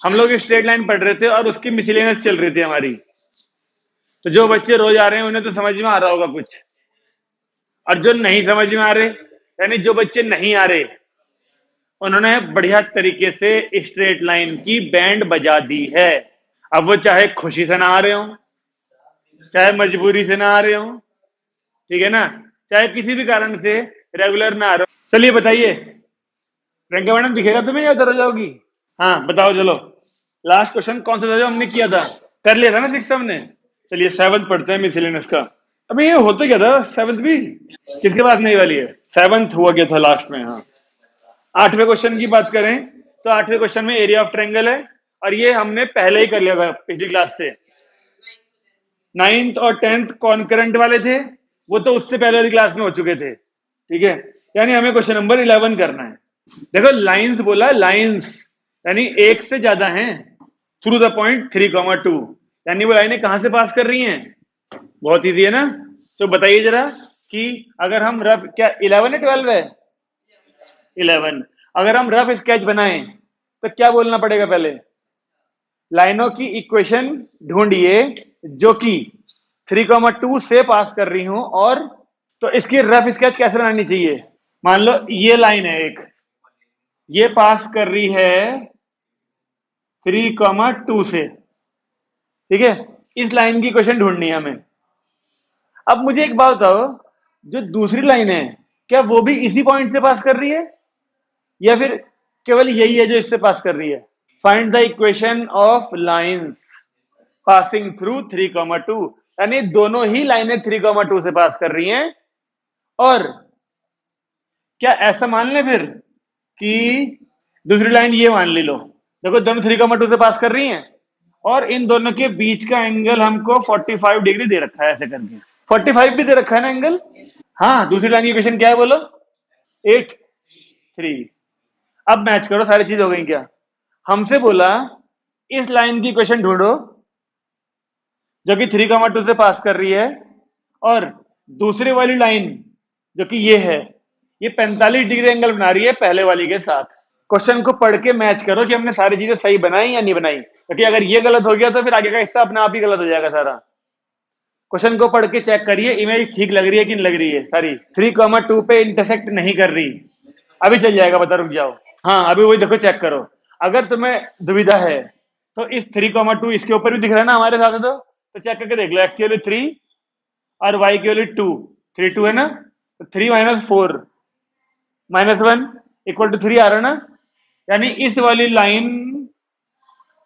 हम लोग straight line पढ़ रहे थे और उसकी मिसलेनियस चल रही थी हमारी। तो जो बच्चे रोज आ रहे हैं उन्हें तो समझ में आ रहा होगा कुछ, और जो नहीं समझ में आ रहे, यानी जो बच्चे नहीं आ रहे, उन्होंने बढ़िया तरीके से स्ट्रेट लाइन की बैंड बजा दी है। अब वो चाहे खुशी से ना आ रहे हो, चाहे मजबूरी से ना आ रहे हो, ठीक है ना, चाहे किसी भी कारण से रेगुलर ना आ रहे हो। चलिए बताइए, प्रियंका मैडम दिखेगा तुम्हें या उधर हो जाओगी? हाँ बताओ, चलो लास्ट क्वेश्चन कौन सा था जो हमने किया था? कर लिया था ना सिक्स हमने। चलिए सेवंथ पढ़ते हैं मिसलेनियस का। अबे ये होता क्या था सेवंथ भी? किसके पास नहीं वाली है? सेवंथ हुआ गया था लास्ट में। हाँ, आठवें क्वेश्चन की बात करें तो आठवें क्वेश्चन में एरिया ऑफ ट्रायंगल है, और ये हमने पहले ही कर लिया था पिछली क्लास से। नाइन्थ और टेंथ कॉन्करेंट वाले थे, वो तो उससे पहले वाली क्लास में हो चुके थे, ठीक है। यानी हमें क्वेश्चन नंबर 11 करना है। देखो लाइंस बोला, लाइंस यानी एक से ज्यादा हैं थ्रू द पॉइंट 3,2, यानी वो लाइनें कहां से पास कर रही हैं? बहुत इजी है ना। तो बताइए जरा कि अगर हम रफ, क्या 11 है 12 है? 11। अगर हम रफ स्केच बनाएं तो क्या बोलना पड़ेगा? पहले लाइनों की इक्वेशन ढूंढिए जो कि 3,2 से पास कर रही हूं, और तो इसकी रफ स्केच कैसे बनानी चाहिए? मान लो ये लाइन है एक, ये पास कर रही है 3,2 से, ठीक है। इस लाइन की इक्वेशन ढूंढनी है हमें। अब मुझे एक बात बताओ, जो दूसरी लाइन है क्या वो भी इसी पॉइंट से पास कर रही है, या फिर केवल यही है जो इससे पास कर रही है? Find the equation of lines passing through 3,2, यानी दोनों ही लाइनें 3,2 से पास कर रही हैं। और क्या ऐसा मान ले फिर कि दूसरी लाइन ये मान ले लो, देखो दोनों 3,2 से पास कर रही हैं, और इन दोनों के बीच का एंगल हमको 45 डिग्री दे रखा है, ऐसे करके 45 भी दे रखा है ना एंगल। हाँ, दूसरी लाइन की इक्वेशन क्या है बोलो? 8 3। अब मैच करो, सारी चीज हो गई क्या? हमसे बोला इस लाइन की इक्वेशन ढूंढो जो कि 3,2 से पास कर रही है, और दूसरी वाली लाइन जो कि ये 45 डिग्री एंगल बना रही है पहले वाली के साथ। क्वेश्चन को पढ़ के मैच करो कि हमने सारी चीजें सही बनाई या नहीं बनाई, क्योंकि अगर ये गलत हो गया तो फिर आगे का हिस्सा अपने आप ही गलत हो जाएगा सारा। क्वेश्चन को पढ़ के चेक करिए इमेज ठीक लग रही है कि नहीं लग रही है। सारी 3,2 पे इंटरसेक्ट नहीं कर रही। अभी चल जाएगा, बता, रुक जाओ। हाँ अभी वही देखो, चेक करो। अगर तुम्हें दुविधा है तो इस 3,2 इसके ऊपर भी दिख रहा है ना हमारे साथ, तो चेक करके देख लो। एक्स की वैल्यू 3 और वाई की वैल्यू 2, 3 2 है ना, तो 3 - 4 -1 = 3 आ रहा ना, यानी इस वाली लाइन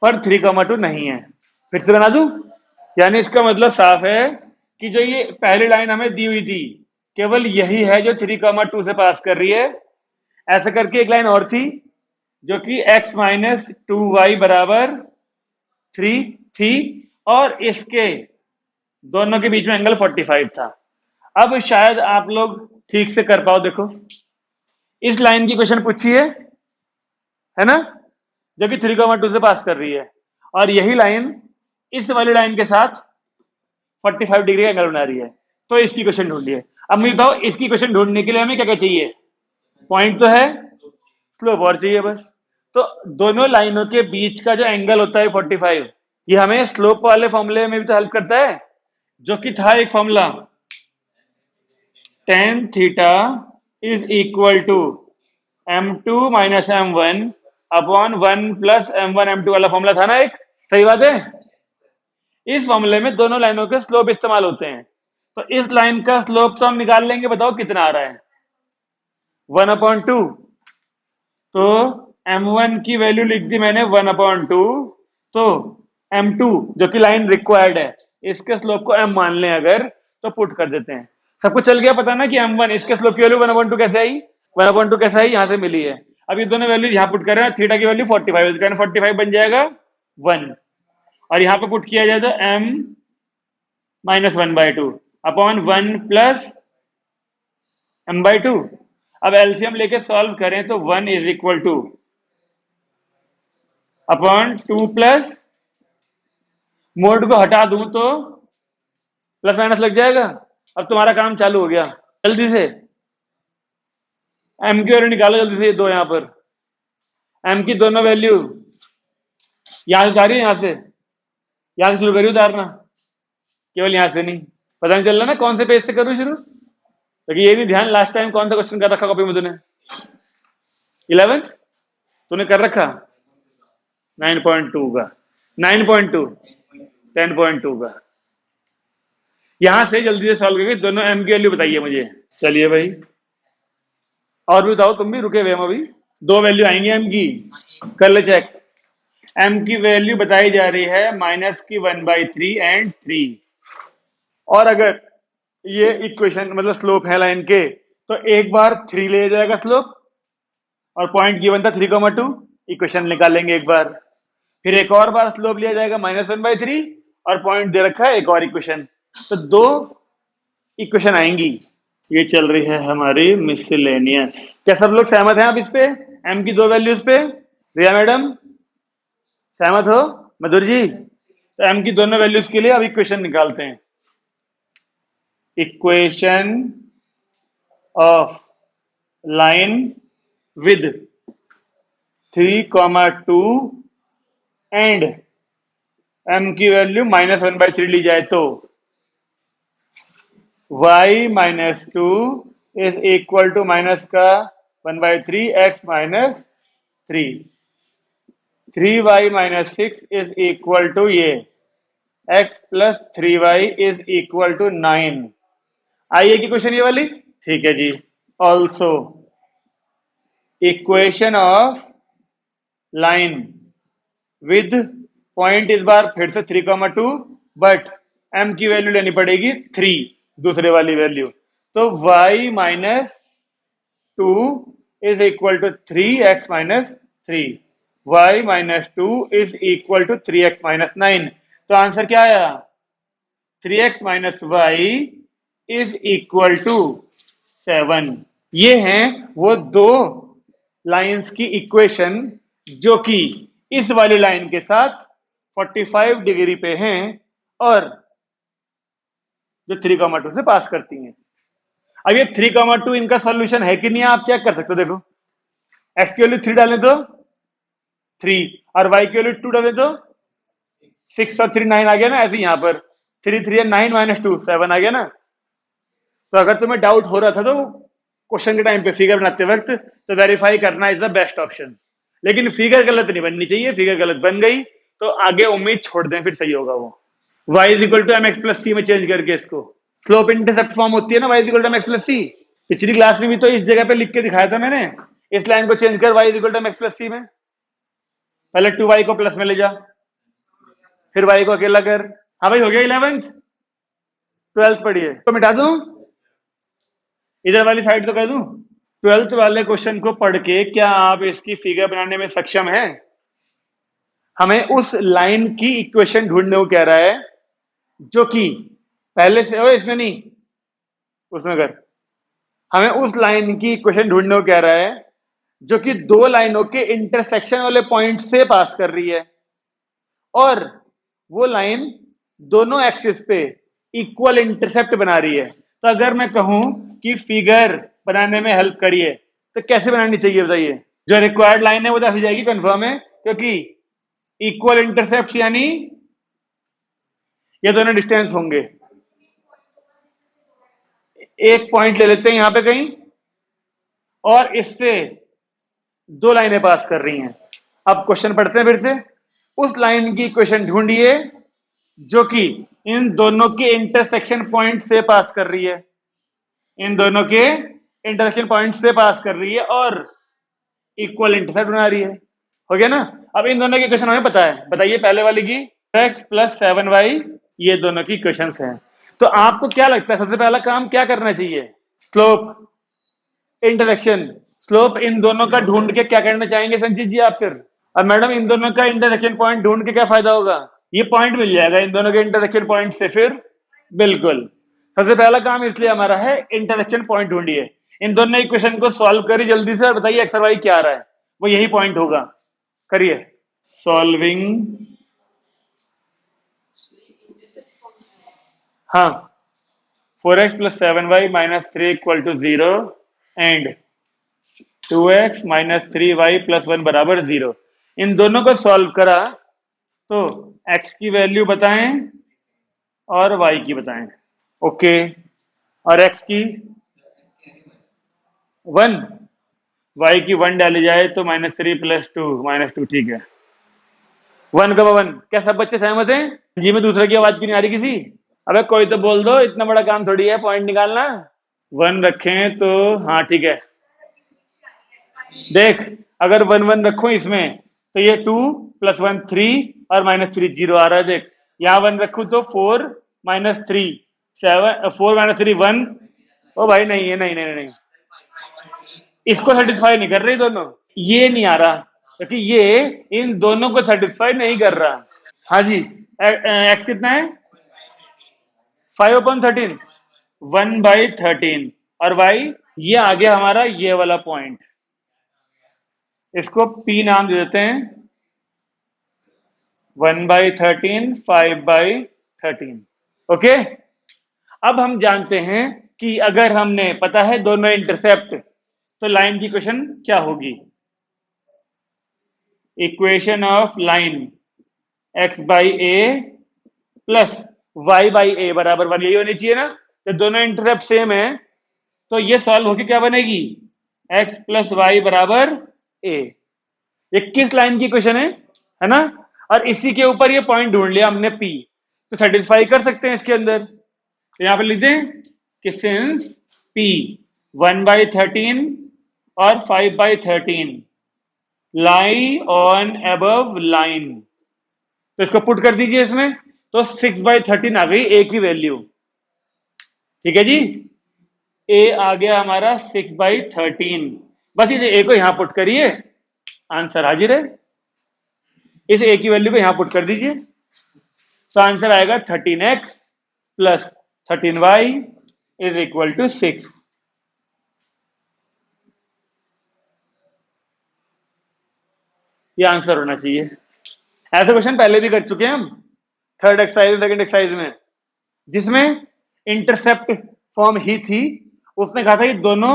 पर 3,2 नहीं है। फिर से बना दूं? यानी इसका मतलब साफ है कि जो ये पहली लाइन हमें दी हुई थी केवल यही है जो 3,2 से पास कर रही है। ऐसा करके एक लाइन और थी जो कि x - 2y = 3 थी, और इसके दोनों के बीच में एंगल 45 था। अब शायद आप लोग ठीक से कर पाओ। देखो इस लाइन की क्वेश्चन पूछी है ना, जो कि 3,2 से पास कर रही है, और यही लाइन इस वाली लाइन के साथ 45 डिग्री का एंगल बना रही है। तो इसकी क्वेश्चन ढूंढिए। अब मुझे बताओ इसकी क्वेश्चन ढूंढने के लिए हमें क्या क्या चाहिए? पॉइंट तो है, स्लोप और चाहिए बस। तो दोनों लाइनों के बीच का जो एंगल होता है 45, ये हमें स्लोप वाले फॉर्मूले में भी तो हेल्प करता है, जो कि था एक formula tan theta = m2 - m1 upon 1 + m1 m2 वाला फॉर्मूला था ना एक। सही बात है। इस फॉर्मूले में दोनों लाइनों के स्लोप इस्तेमाल होते हैं। तो इस लाइन का स्लोप तो हम निकाल लेंगे, बताओ कितना आ रहा है? 1/2। तो m1 की वैल्यू लिख दी मैंने 1/2। तो m2 जो कि लाइन रिक्वायर्ड है, इसके स्लोप को m मान लें अगर, तो पुट कर देते हैं। सबको चल गया पता ना कि m1 इसके स्लोप की वैल्यू 1/2 कैसे आई? 1/2 कैसे आई? यहां से मिली है। अब ये दोनों वैल्यू यहां पुट कर रहे हैं। थीटा की वैल्यू 45 है, 45 बन जाएगा 1, और यहां पे पुट किया जाए तो m - 1/2 अपॉन 1 + m/2। अब एलसीएम लेके सॉल्व करें तो 1 = अपॉन 2 + मोड को हटा दूं तो प्लस माइनस लग जाएगा। अब तुम्हारा काम चालू हो गया। जल्दी से m की वैल्यू निकालो, जल्दी से। दो यहां पर m की दोनों वैल्यू यहां से उतारी, यहां से शुरू करिए उतारना, केवल यहां से नहीं। पता नहीं चल रहा ना कौन से पेज से करूं शुरू, क्योंकि ये भी ध्यान, लास्ट टाइम कौन सा क्वेश्चन कर रखा कॉपी में तूने? 11th तूने कर रखा 9.2 का, 9.2 10.2 का। यहां से जल्दी से सॉल्व करके दोनों एम की वैल्यू बताइए मुझे। चलिए भाई, और भी बताओ, तुम भी रुके हुए हम अभी। दो वैल्यू आएंगी एम की, कर ले चेक। एम की वैल्यू बताई जा रही है -1/3 एंड 3। और अगर ये इक्वेशन मतलब स्लोप है लाइन के, तो एक बार 3 ले जाएगा स्लोप, और पॉइंट गिवन था 3,2, इक्वेशन निकालेंगे एक बार। फिर एक और बार स्लोप लिया जाएगा -1/3, और पॉइंट दे रखा है एक और इक्वेशन। तो दो इक्वेशन आएंगी। ये चल रही है हमारी मिसलेनियस। क्या सब लोग सहमत हैं आप इस पे, एम की दो वैल्यूज पे? रिया मैडम सहमत हो? मधुर जी, तो एम की दोनों वैल्यूज के लिए अब इक्वेशन निकालते हैं। Equation of line with 3,2 and M की वैल्यू -1/3 ली जाए तो y-2 is equal to minus का 1/3 x -3, 3y-6 is equal to ये x + 3y is equal to 9। आइए की क्वेश्चन ये वाली, ठीक है जी। Also equation of line with point, इस बार फिर से 3,2, बट m की वैल्यू लेनी पड़ेगी 3, दूसरे वाली वैल्यू। तो y-2 is equal to 3x -3, y-2 is equal to 3x -9। तो आंसर क्या आया? 3x - y is equal to 7। ये हैं वो दो लाइंस की इक्वेशन जो कि इस वाली लाइन के साथ 45 डिग्री पे हैं, और जो 3,2 से पास करती हैं। अब ये 3,2 इनका सॉल्यूशन है कि नहीं, आप चेक कर सकते हो। देखो, x की वैल्यू 3 डालें तो 3, और y की वैल्यू 2 डालें तो 6 और 3 9 आ गया ना। ऐसे यहां पर 3 3 9 -2 7 आ गया ना। तो अगर तुम्हें डाउट हो रहा था तो क्वेश्चन के टाइम पे फिगर बनाते वक्त तो वेरीफाई करना इज द बेस्ट ऑप्शन। लेकिन फिगर गलत नहीं बननी चाहिए, फिगर गलत बन गई तो आगे उम्मीद छोड़ दें, फिर सही होगा वो। y = mx + c में चेंज करके इसको स्लोप इंटरसेप्ट फॉर्म होती है ना, y = mx + c। पिछली क्लास में भी तो इस जगह पे लिख के दिखाया था मैंने, इस लाइन को चेंज कर y = mx + c में। पहले 2y को प्लस में ले जा, फिर y को अकेला कर। हाँ भाई, हो गया 11th 12th पढ़िए तो मिटा दूं, इधर वाली साइड तो कर दूं। 12th वाले क्वेश्चन को पढ़ के क्या आप इसकी फिगर बनाने में सक्षम हैं? हमें उस लाइन की इक्वेशन ढूंढने को कह रहा है जो कि पहले से, ओ इसमें नहीं, उसमें कर। हमें उस लाइन की इक्वेशन ढूंढने को कह रहा है जो कि दो लाइनों के इंटरसेक्शन वाले पॉइंट से पास कर रही है, और वो लाइन दोनों एक्सिस पे इक्वल इंटरसेप्ट बना रही है। तो अगर मैं कहूं कि फिगर बनाने में हेल्प करिए, तो कैसे बनानी चाहिए बताइए? जो रिक्वायर्ड लाइन है वो दस जाएगी, कंफर्म है, क्योंकि इक्वल इंटरसेप्ट यानी ये दोनों डिस्टेंस होंगे। एक पॉइंट ले लेते हैं यहां पे कहीं, और इससे दो लाइनें पास कर रही हैं। अब क्वेश्चन पढ़ते हैं फिर से। उस लाइन की इक्वेशन ढूंढिए जो कि इन दोनों के इंटरसेक्शन पॉइंट से पास कर रही है, इन दोनों के इंटरसेक्शन पॉइंट से पास कर रही है और इक्वल इंटरसेप्ट बना रही है। हो गया ना? अब इन दोनों की इक्वेशन हमें पता है, बताइए पहले वाली की। x + 7y, ये दोनों की इक्वेशंस हैं। तो आपको क्या लगता है सबसे पहला काम क्या करना चाहिए? स्लोप, इंटरसेक्शन, स्लोप इन दोनों का ढूंढ के क्या करना चाहेंगे संजीत जी आप फिर? अब मैडम इन दोनों का इंटरसेक्शन पॉइंट ढूंढ के क्या फायदा होगा? ये पॉइंट मिल जाएगा इन दोनों के इंटरसेक्शन पॉइंट से, फिर बिल्कुल सबसे पहला काम इसलिए हमारा है इंटरसेक्शन पॉइंट ढूंढिए। इन दोनों इक्वेशन को सॉल्व करिए जल्दी से, और बताइए एक्स और वाई क्या आ रहा है, वो यही पॉइंट होगा। करिए सॉल्विंग। हाँ, 4x + 7y - 3 = 0 and 2x - 3y + 1 = 0। इन दोनों को सॉल्व करा तो x की वैल्यू बताएं और y की बताएं। ओके, और x की 1, y की 1 डाली जाए तो -3 + 2 -2, ठीक है। 1 का 1, क्या सब बच्चे सहमत हैं? जी में दूसरे की आवाज क्यों नहीं आ रही किसी? अबे कोई तो बोल दो, इतना बड़ा काम थोड़ी है पॉइंट निकालना। 1 रखें तो हाँ ठीक है। देख, अगर 1 1 रखो इसमें तो ये 2 + 1 3 और -3 0 आ रहा है। देख, यहाँ 1 रखू तो 4 -3 7, 4 -3 1। ओ भाई नहीं है, नहीं नहीं नहीं, इसको सेटिस्फाई नहीं कर रही दोनों। ये नहीं आ रहा क्योंकि ये इन दोनों को सेटिस्फाई नहीं कर रहा। हाँ जी, एक्स कितना है? 5/13, 1/13। और वाई, ये आ गया हमारा ये वाला पॉइंट। इसको पी नाम दे देते हैं। 1/13, 5/13। ओके, अब हम जानते हैं कि अगर हमने पता है दोनों इंटरसेप्ट, तो लाइन की इक्वेशन क्या होगी? Equation of line x/a plus y/a बराबर 1, यही होनी चाहिए ना। जब दोनों इंटरसेप्ट सेम है तो ये सॉल्व होके क्या बनेगी? x + y बराबर a। ये किस लाइन की इक्वेशन है ना? और इसी के ऊपर ये पॉइंट ढूंढ लिया हमने p, तो सेटिस्फाई कर सकते हैं इसके अंदर। तो यहां पे लिख दें कि सिंस p 1/13 और 5/13 लाई ऑन अबव लाइन, तो इसको पुट कर दीजिए इसमें। तो 6/13 आ गई ए की वैल्यू। ठीक है जी, ए आ गया हमारा 6/13। बस इसे ए को यहां पुट करिए, आंसर हाजिर है। इस ए की वैल्यू को यहां पुट कर दीजिए, तो आंसर आएगा 13x + 13y = 6। ये आंसर होना चाहिए। ऐसे क्वेश्चन पहले भी कर चुके हैं हम, थर्ड एक्सरसाइज, सेकंड एक्सरसाइज में, जिसमें इंटरसेप्ट फॉर्म ही थी। उसने कहा था कि दोनों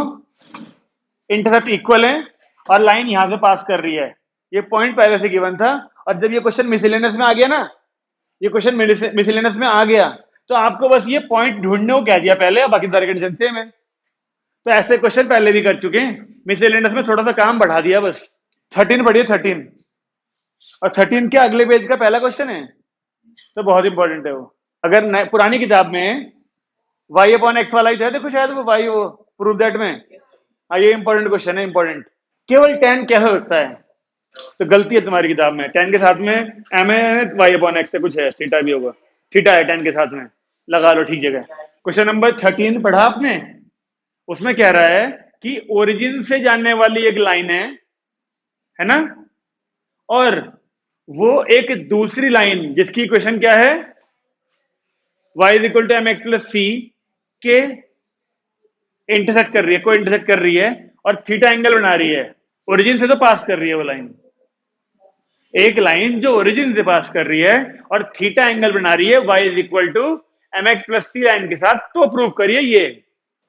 इंटरसेप्ट इक्वल है और लाइन यहां से पास कर रही है। ये पॉइंट पहले से गिवन था। और जब ये क्वेश्चन मिसलेनियस में आ गया ना, ये क्वेश्चन मिसलेनियस में आ गया, तो आपको बस ये पॉइंट ढूंढने को कह दिया पहले, बाकी सारे कंडीशन सेम है। तो ऐसे क्वेश्चन पहले भी कर चुके हैं, मिसलेनियस में थोड़ा सा काम बढ़ा दिया बस। 13 पढ़िए, 13, और 13 के अगले पेज का पहला क्वेश्चन है, तो बहुत इंपॉर्टेंट है वो। अगर पुरानी किताब में y/x वाला ही था, देखो शायद वो y, वो प्रूव दैट में। हाँ, ये इंपॉर्टेंट क्वेश्चन है, इंपॉर्टेंट। केवल tan कैसे हो सकता है? तो गलती है तुम्हारी किताब में, tan के साथ में m है, y/x से कुछ है, थीटा भी होगा। थीटा है tan के साथ में, लगा लो ठीक जगह। क्वेश्चन नंबर 13 पढ़ा आपने? उसमें कह रहा है कि ओरिजिन से जाने वाली एक लाइन है ना, और वो एक दूसरी लाइन जिसकी इक्वेशन क्या है? y = mx + c के इंटरसेक्ट कर रही है, को इंटरसेक्ट कर रही है, और थीटा एंगल बना रही है। ओरिजिन से तो पास कर रही है वो लाइन, एक लाइन जो ओरिजिन से पास कर रही है और थीटा एंगल बना रही है y = mx + c लाइन के साथ, तो प्रूव करिए ये।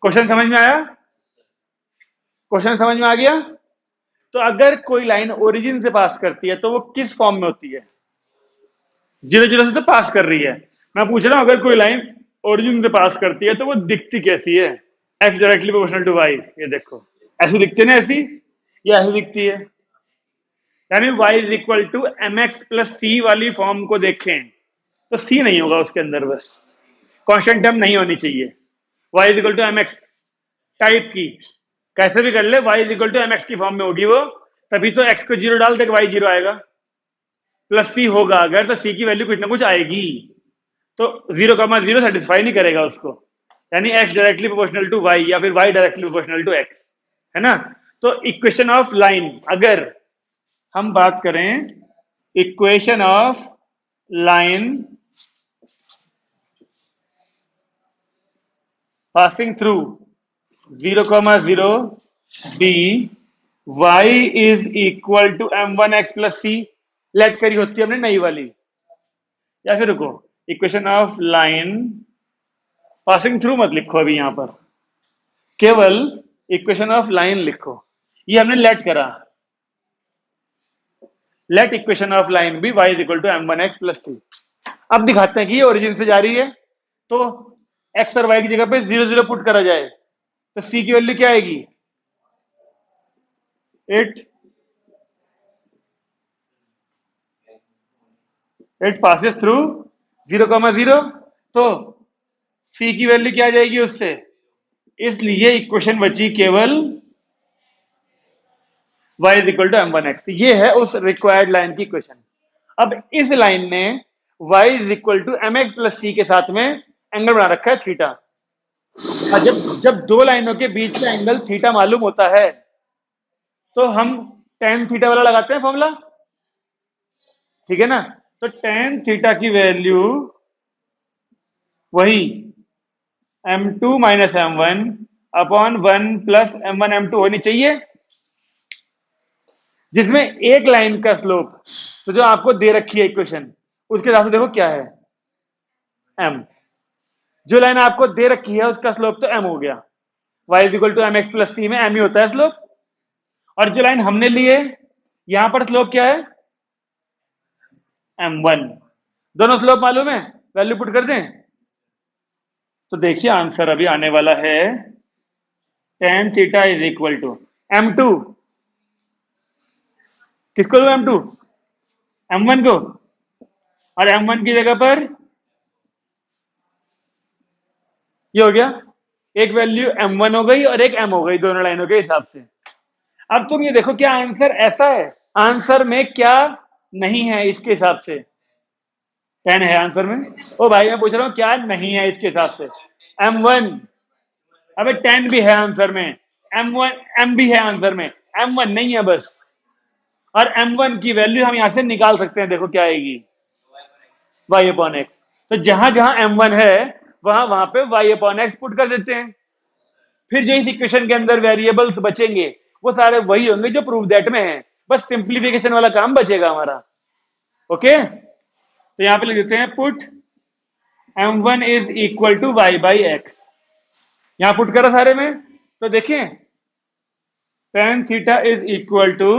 क्वेश्चन समझ में आया? क्वेश्चन समझ में आ गया? तो अगर कोई लाइन ओरिजिन से पास करती है तो वो किस फॉर्म में होती है? 0 0 से तो पास कर रही है। मैं पूछ रहा हूं, अगर कोई लाइन ओरिजिन से पास करती है तो वो दिखती कैसी है? x directly proportional to y, ये देखो ऐसी दिखती है ना, ऐसी, ये ऐसी दिखती है। यानी y = mx + c वाली फॉर्म को देखें तो c नहीं होगा उसके अंदर, बस कांस्टेंट टर्म नहीं होनी चाहिए। y = mx टाइप की कैसे भी कर ले, y = mx की फॉर्म में होगी वो, तभी तो x को 0 डाल दे, y 0 आएगा। प्लस c होगा अगर, तो c की वैल्यू कुछ ना कुछ आएगी। तो 0,0 सेटिस्फाई नहीं करेगा उसको, यानी x directly proportional to y या फिर y directly proportional to x, है ना। तो इक्वेशन ऑफ लाइन, अगर हम बात करें equation of line passing through 0,0 b y = m1x + c, let करी होती है हमने नई वाली। या फिर रुको, equation of line passing through मत लिखो अभी, यहां पर केवल इक्वेशन ऑफ लाइन लिखो। ये हमने लेट करा, let equation of line B y is equal to m1x plus 2। अब दिखाते हैं कि ये ओरिजिन से जा रही है, तो x और y की जगह पे 0 0 पुट करा जाए, तो c की वैल्यू क्या आएगी? 8। 8 पासेस थ्रू 0,0, तो c की वैल्यू क्या आ जाएगी उससे? इसलिए इक्वेशन बची केवल y is equal to m1x। ये है उस रिक्वायर्ड लाइन की इक्वेशन। अब इस लाइन ने y is equal to mx plus c के साथ में एंगल बना रखा है थीटा। और जब जब दो लाइनों के बीच का एंगल थीटा मालूम होता है, तो हम tan थीटा वाला लगाते हैं फॉर्मूला, ठीक है ना? तो tan थीटा की वैल्यू वही m2 minus m1 upon 1 plus m1 m2 होनी चाहिए, जिसमें एक लाइन का स्लोप, तो जो आपको दे रखी है इक्वेशन, उसके हिसाब से देखो क्या है, m। जो लाइन आपको दे रखी है उसका स्लोप तो m हो गया, y is equal to M X plus C में m ही होता है स्लोप। और जो लाइन हमने ली है, यहां पर स्लोप क्या है? m1। दोनों स्लोप मालूम है, वैल्यू पुट कर दें, तो देखिए आंसर अभी आने वाला है tan theta is equal to m2। किसको दो m2? m1 को। और m1 की जगह पर ये हो गया, एक वैल्यू m1 हो गई और एक m हो गई दोनों लाइनों के हिसाब से। अब तुम ये देखो क्या आंसर ऐसा है, आंसर में क्या नहीं है इसके हिसाब से? 10 है आंसर में। ओ भाई मैं पूछ रहा हूं क्या नहीं है इसके हिसाब से? m1। अबे 10 भी है आंसर में, m1 m भी है आंसर में, m1 नहीं है बस। और m1 की वैल्यू हम यहां से निकाल सकते हैं, देखो क्या आएगी, y अपॉन एक्स। तो जहां जहां m1 है वहां वहां पे y अपॉन एक्स पुट कर देते हैं। फिर जो इस इक्वेशन के अंदर वेरिएबल्स बचेंगे वो सारे वही होंगे जो प्रूव दैट में है, बस सिंप्लीफिकेशन वाला काम बचेगा हमारा। ओके, तो यहां पे लिख देते हैं put m1 is equal to y by X. यहां पुट करा सारे में, तो देखिए tan theta is equal to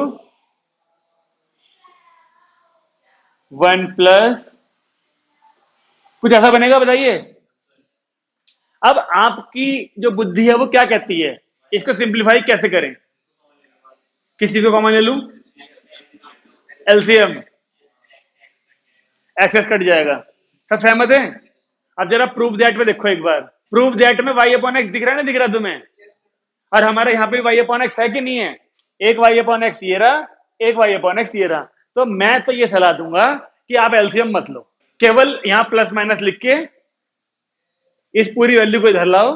1 plus कुछ ऐसा बनेगा, बताइए। अब आपकी जो बुद्धि है वो क्या कहती है, इसको सिंप्लीफाई कैसे करें? किस चीज को कॉमन ले लूं? एलसीएम, एक्सेस कट जाएगा। सब सहमत हैं? अब जरा प्रूफ दैट में देखो एक बार, प्रूफ दैट में y अपॉन एक्स दिख रहा है ना, दिख रहा तुम्हें? और हमारे यहाँ पे y अपॉन एक्स है कि नहीं है? एक y अपॉन एक्स ये रहा, एक y अपॉन एक्स ये रहा। तो मैं तो ये सलाह दूंगा कि आप एलसीएम मत लो, केवल यहां प्लस माइनस लिख के इस पूरी वैल्यू को इधर लाओ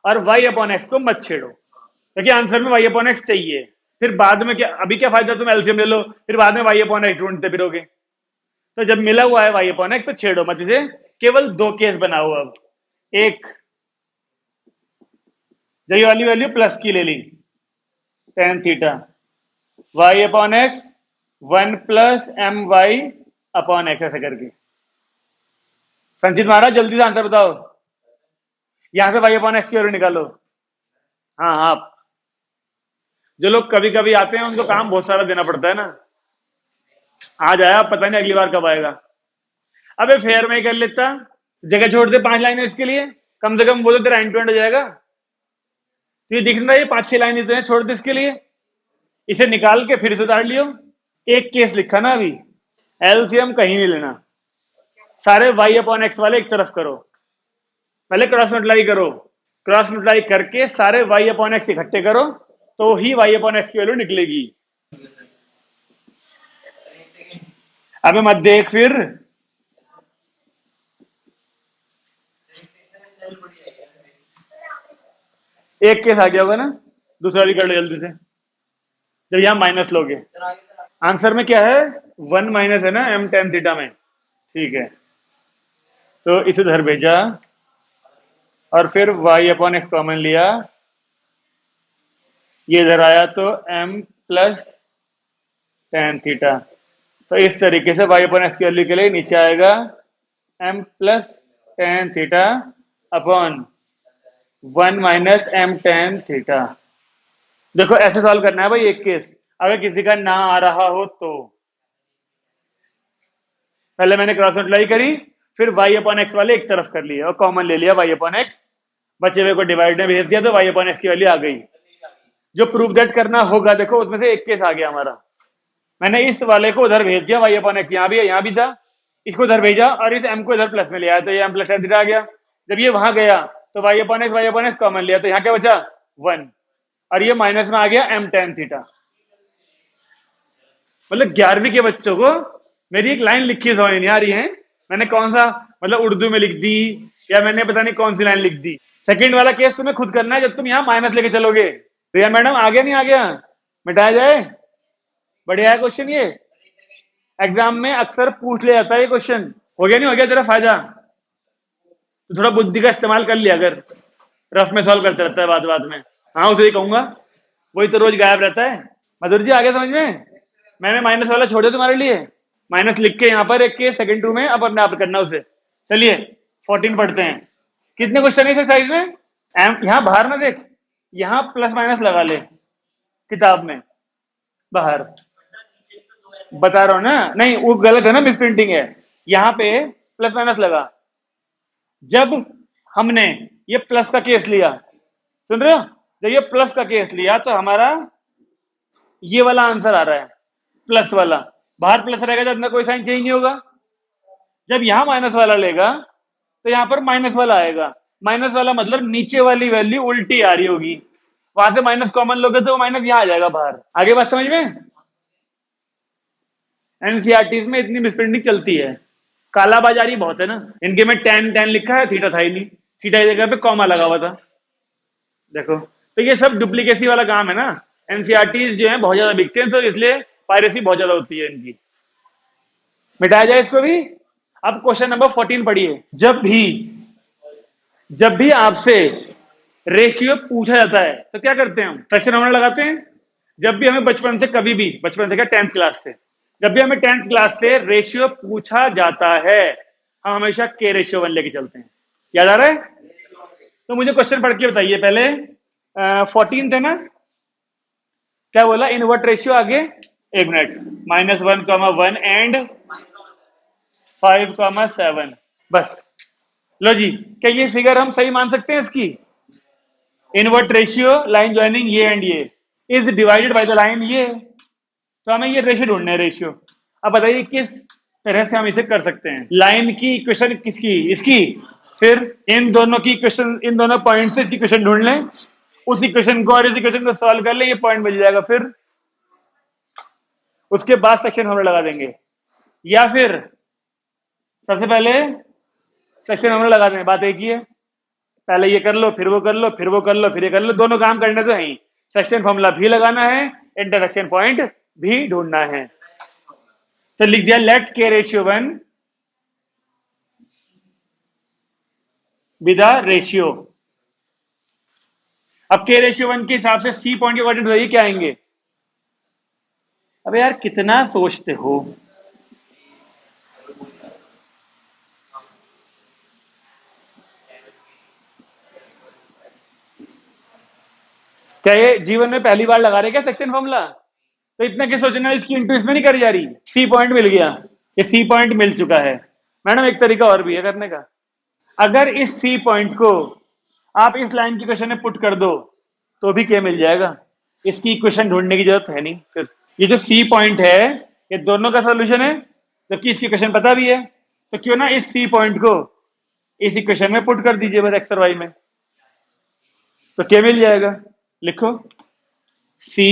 और y अपॉन एक्स को मत छेड़ो, क्योंकि आंसर में y अपॉन एक्स चाहिए। फिर बाद में क्या, अभी क्या फायदा तुम एलसीएम ले लो, फिर बाद में y अपॉन एक्स ढूंढते फिरोगे। तो जब मिला हुआ है y अपॉन एक्स तो छेड़ो मत इसे, केवल दो केस बनाओ। अब एक, जो ये वाली वैल्यू प्लस की ले ली, tan theta y upon X 1 plus M Y upon X, ऐसे करके। संचित महाराज जल्दी से आंसर बताओ, यहां से y अपॉन एक्स की वैल्यू निकालो। हाँ आप, जो लोग कभी कभी आते हैं उनको काम बहुत सारा देना पड़ता है ना, आज आया पता नहीं अगली बार कब आएगा। अबे फेयर में ही कर लेता, जगह छोड़ दे 5 लाइनें इसके लिए, कम से कम वो तो तेरा एंड टू एंड हो जाएगा। तो ये दिख रहा है ये 5-6 लाइनें तो छोड़ दे इसके लिए, इसे निकाल के फिर से उतार लियो। एक केस लिखा ना अभी, एलसीएम कहीं नहीं लेना, सारे y अपॉन एक्स वाले एक तरफ करो, पहले क्रॉस मल्टीप्लाई करो, क्रॉस मल्टीप्लाई करके सारे y अपॉन एक्स इकट्ठे करो, तो ही y अपॉन एक्स की वैल्यू निकलेगी। अबे मत देख फिर, एक केस आ गया होगा ना, दूसरा भी कर लो जल्दी से, जब यहां माइनस लोगे। आंसर में क्या है, 1 माइनस है ना m tan थीटा में, ठीक है। तो इसे इधर भेजा और फिर y अपॉन एक्स कॉमन लिया, ये इधर आया तो m प्लस tan थीटा। तो इस तरीके से y अपॉन एक्स की वैल्यू के लिए नीचे आएगा m plus tan theta upon 1 minus m tan theta. देखो ऐसे सॉल्व करना है भाई एक केस, अगर किसी का ना आ रहा हो तो। पहले मैंने क्रॉस मल्टीप्लाई करी, फिर वाई अपॉन एक्स वाले एक तरफ कर लिए और कॉमन ले लिया वाई अपॉन एक्स, बचे हुए को डिवाइड में भेज दिया तो वाई अपॉन एक्स की वैल्यू आ गई। जो प्रूफ दैट करना होगा, देखो उसमें से एक केस आ गया हमारा। मैंने इस वाले को उधर भेज दिया, वाई अपॉन एक्स यहाँ भी है, यहाँ भी था, इसको उधर भेजा और इस m को इधर प्लस में ले आया तो ये m प्लस एन थीटा आ गया। जब ये वहां गया तो वाई अपॉन एक्स कॉमन लिया तो यहाँ क्या बचा 1 और ये माइनस में आ गया m tan थीटा। मतलब 11वीं के बच्चों को मेरी एक लाइन लिखी समझ नहीं आ रही है, मैंने कौन सा मतलब उर्दू में लिख दी या मैंने पता नहीं कौन सी लाइन लिख दी। सेकंड वाला केस तुम्हें खुद करना है, जब तुम यहाँ माइनस लेके चलोगे। रिया मैडम आ गया नहीं आ गया, मिटाया जाए? बढ़िया है क्वेश्चन ये, एग्जाम में अक्सर पूछ लिया जाता है ये क्वेश्चन। हो गया नहीं हो गया तेरा फायदा? तो थोड़ा बुद्धि का इस्तेमाल कर लिया अगर, रफ में सॉल्व करते रहता है बाद बाद में। हाँ उसे ही कहूंगा, वही तो रोज गायब रहता है। मधुर जी आ गया समझ में? मैंने माइनस वाला छोड़ दिया तुम्हारे लिए, माइनस लिख के यहाँ पर एक के सेकंड टू में अब अपने आप करना उसे। चलिए 14 पढ़ते हैं। कितने क्वेश्चन है इस एक्सरसाइज में? यहाँ बाहर ना देख, यहाँ प्लस माइनस लगा ले किताब में बाहर, बता रहा हूं ना। नहीं वो गलत है ना, मिस प्रिंटिंग है। यहाँ पे प्लस माइनस लगा। जब हमने ये प्लस का केस लिया, सुन रहे हो, जब ये प्लस का केस लिया तो हमारा ये वाला आंसर आ रहा है प्लस वाला, बाहर प्लस रहेगा तो अंदर कोई साइन चेंज नहीं होगा। जब यहां माइनस वाला लेगा तो यहां पर माइनस वाला आएगा, माइनस वाला मतलब नीचे वाली वैल्यू उल्टी आ रही होगी, वहां से माइनस कॉमन लोगे तो माइनस यहां आ जाएगा बाहर। आगे बात समझ में? एनसीईआरटी में इतनी मिसप्रिंटिंग चलती है, कालाबाजारी बहुत है ना। इनके में टैन टैन लिखा है, थीटा था ही नहीं, थीटा की जगह पे कॉमा लगा हुआ था। देखो तो ये सब डुप्लीकेसी वाला काम है ना। एनसीईआरटी जो है बहुत ज्यादा बिकते हैं तो इसलिए पायरेसी बहुत ज्यादा होती है इनकी। मिटाया जाए इसको भी। अब क्वेश्चन नंबर 14 पढ़िए। जब भी आपसे रेशियो पूछा जाता है तो क्या करते हैं हम? फ्रैक्शन फॉर्मूला लगाते हैं। जब भी हमें बचपन से, कभी भी बचपन से क्या 10th क्लास से, जब भी हमें 10th क्लास से रेशियो पूछा जाता है हम हमेशा के रेशियो 1 लेके चलते हैं। याद आ रहा है? तो मुझे क्वेश्चन पढ़ के बताइए पहले। 14 थे ना, क्या बोला? इनवर्ट रेशियो आगे, एक मिनट, -1, 1 एंड 5, 7, बस। लो जी, क्या ये फिगर हम सही मान सकते हैं इसकी? इनवर्ट रेशियो लाइन ज्वाइनिंग ये एंड ये is divided by the line ये, तो हमें ये रेशियो ढूंढना है, रेशियो। अब बताइए किस तरह से हम इसे कर सकते हैं? लाइन की इक्वेशन किसकी? इसकी। फिर इन दोनों की इक्वेशन, इन दोनों पॉइंट से इसकी इक्वेशन ढूंढ लें, उस इक्वेशन को और इस इक्वेशन को सॉल्व कर ले, ये पॉइंट मिल जाएगा। फिर उसके बाद सेक्शन फॉर्मूला लगा देंगे, या फिर सबसे पहले सेक्शन फॉर्मूला लगा देंगे। बात एक ही है, पहले ये कर लो फिर वो कर लो फिर वो कर लो फिर ये कर लो, दोनों काम करने तो है। सेक्शन फॉर्मूला भी लगाना है, इंटरसेक्शन पॉइंट भी ढूंढना है। तो लिख दिया लेट के रेशियो 1 विद रेशियो। अब के रेशियो 1 के हिसाब से सी पॉइंट के कोऑर्डिनेट बताइए क्या आएंगे? अबे यार कितना सोचते हो। क्या ये जीवन में पहली बार लगा रहे क्या सेक्शन फॉर्मूला? तो इतना क्या सोचना, इसकी इंटू इसमें नहीं करी जा रही। सी पॉइंट मिल गया, ये सी पॉइंट मिल चुका है। मैडम एक तरीका और भी है करने का, अगर इस सी पॉइंट को आप इस लाइन की क्वेश्चन में पुट कर दो तो भी क्या मिल जाएगा, इसकी इक्वेशन ढूंढने की जरूरत है नहीं। फिर ये जो सी पॉइंट है ये दोनों का सोल्यूशन है, जबकि इसकी इक्वेशन पता भी है, तो क्यों ना इस सी पॉइंट को इस इक्वेशन में पुट कर दीजिए बस एक्स और वाई में, तो क्या मिल जाएगा? लिखो C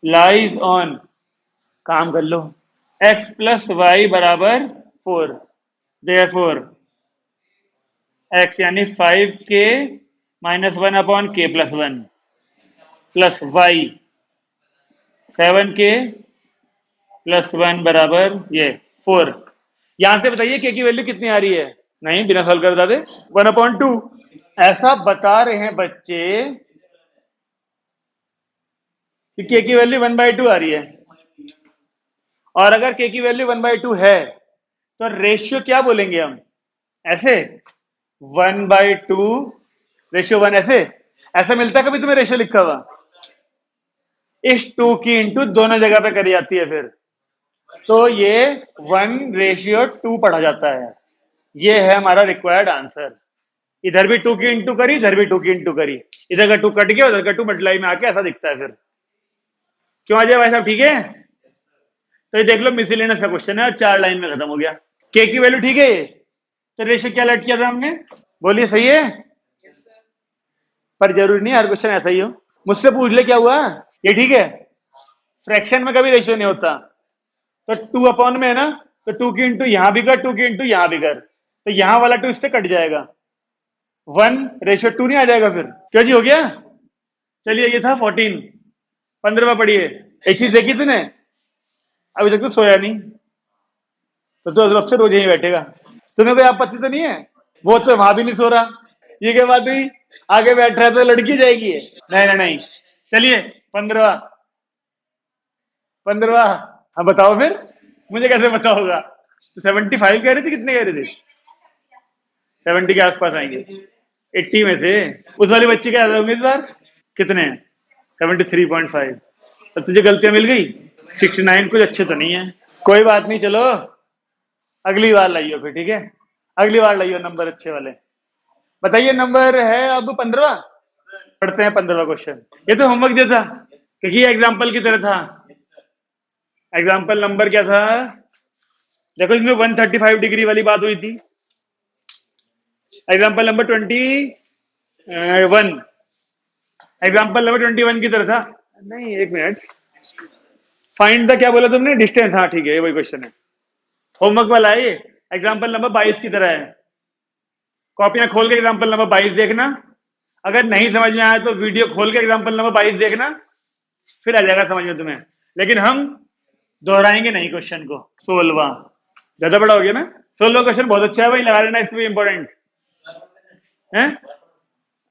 लाइज ऑन, काम कर लो, x प्लस वाई बराबर 4, देयरफॉर x यानी 5k -1 upon k plus 1 plus y 7k plus 1 बराबर ये 4। यहां से बताइए k की वैल्यू कितनी आ रही है? नहीं बिना सॉल्व कर बता दे, 1/2। ऐसा बता रहे हैं बच्चे कि k की वैल्यू 1/2 आ रही है, और अगर k की वैल्यू 1/2 है तो रेशियो क्या बोलेंगे हम? ऐसे 1/2 रेशियो 1, ऐसे ऐसा मिलता है कभी तुम्हें रेशियो लिखा हुआ? इस 2 की इंटू दोनों जगह पे करी जाती है, फिर तो ये 1:2 पढ़ा जाता है। ये है हमारा रिक्वायर्ड आंसर। इधर भी 2 की इंटू करी, इधर भी 2 की इंटू करी, इधर का 2 कट गया, उधर का 2 मल्टीप्लाई में आके ऐसा दिखता है। फिर क्यों आ जाए भाई साहब? ठीक है, तो ये देख लो मिसलेनियस का क्वेश्चन है और 4 लाइन में खत्म हो गया। के की वैल्यू ठीक है ये, तो रेशियो क्या लेट किया था हमने? बोलिए सही है, पर जरूरी नहीं हर क्वेश्चन ऐसा ही हो। मुझसे पूछ ले क्या हुआ, ये ठीक है। फ्रैक्शन में कभी रेशियो नहीं होता, तो 2 अपॉन में है ना, तो 2 की इंटू यहां भी कर, 2 की इंटू यहां भी कर, तो यहां वाला 2 इससे कट जाएगा, 1:2 नहीं आ जाएगा फिर? क्यों जी, हो गया। चलिए ये था 14, 15वां पढ़िए। एक चीज देखी तूने, अभी तक तो सोया नहीं, तो अब से रोज यहीं बैठेगा। तुम्हें कोई आपत्ति तो नहीं है? वो तो वहां भी नहीं सो रहा, ये क्या बात हुई? आगे बैठ रहा है तो लड़की जाएगी ये? नहीं नहीं नहीं। चलिए 15वां, 15वां। हाँ बताओ फिर, मुझे कैसे पता होगा? तो 75 कह रही थी, कितने कह रही थी? 70 के आसपास आएंगे, 80 में से। उस वाली बच्ची का उम्मीदवार कितने हैं? 73.5। तो तुझे गलतियां मिल गई। 69 कुछ अच्छे तो नहीं है, कोई बात नहीं, चलो अगली बार लाइयो फिर, ठीक है? अगली बार लाइयो नंबर अच्छे वाले। बताइए, नंबर है अब 15वां। पढ़ते हैं 15वां क्वेश्चन। ये तो होमवर्क जैसा, क्योंकि एग्जाम्पल की तरह था। एग्जाम्पल नंबर क्या था? देखो इसमें 135 डिग्री वाली बात हुई थी। एग्जाम्पल नंबर 21, एग्जाम्पल नंबर 21 की तरह था। नहीं, एक मिनट, फाइंड द क्या बोला तुमने? डिस्टेंस। हाँ ठीक है, ये वही क्वेश्चन है, होमवर्क वाला है ये। एग्जाम्पल नंबर 22 की तरह है। कॉपियां खोल के एग्जाम्पल नंबर 22 देखना, अगर नहीं समझ में आया तो वीडियो खोल के एग्जाम्पल नंबर 22 देखना, फिर आ जाएगा समझ में तुम्हें। लेकिन हम दोहराएंगे नहीं क्वेश्चन को। 16वां ज्यादा बड़ा हो गया ना? 16वां क्वेश्चन बहुत अच्छा है भाई, लगा लेना, इसमें इंपॉर्टेंट है।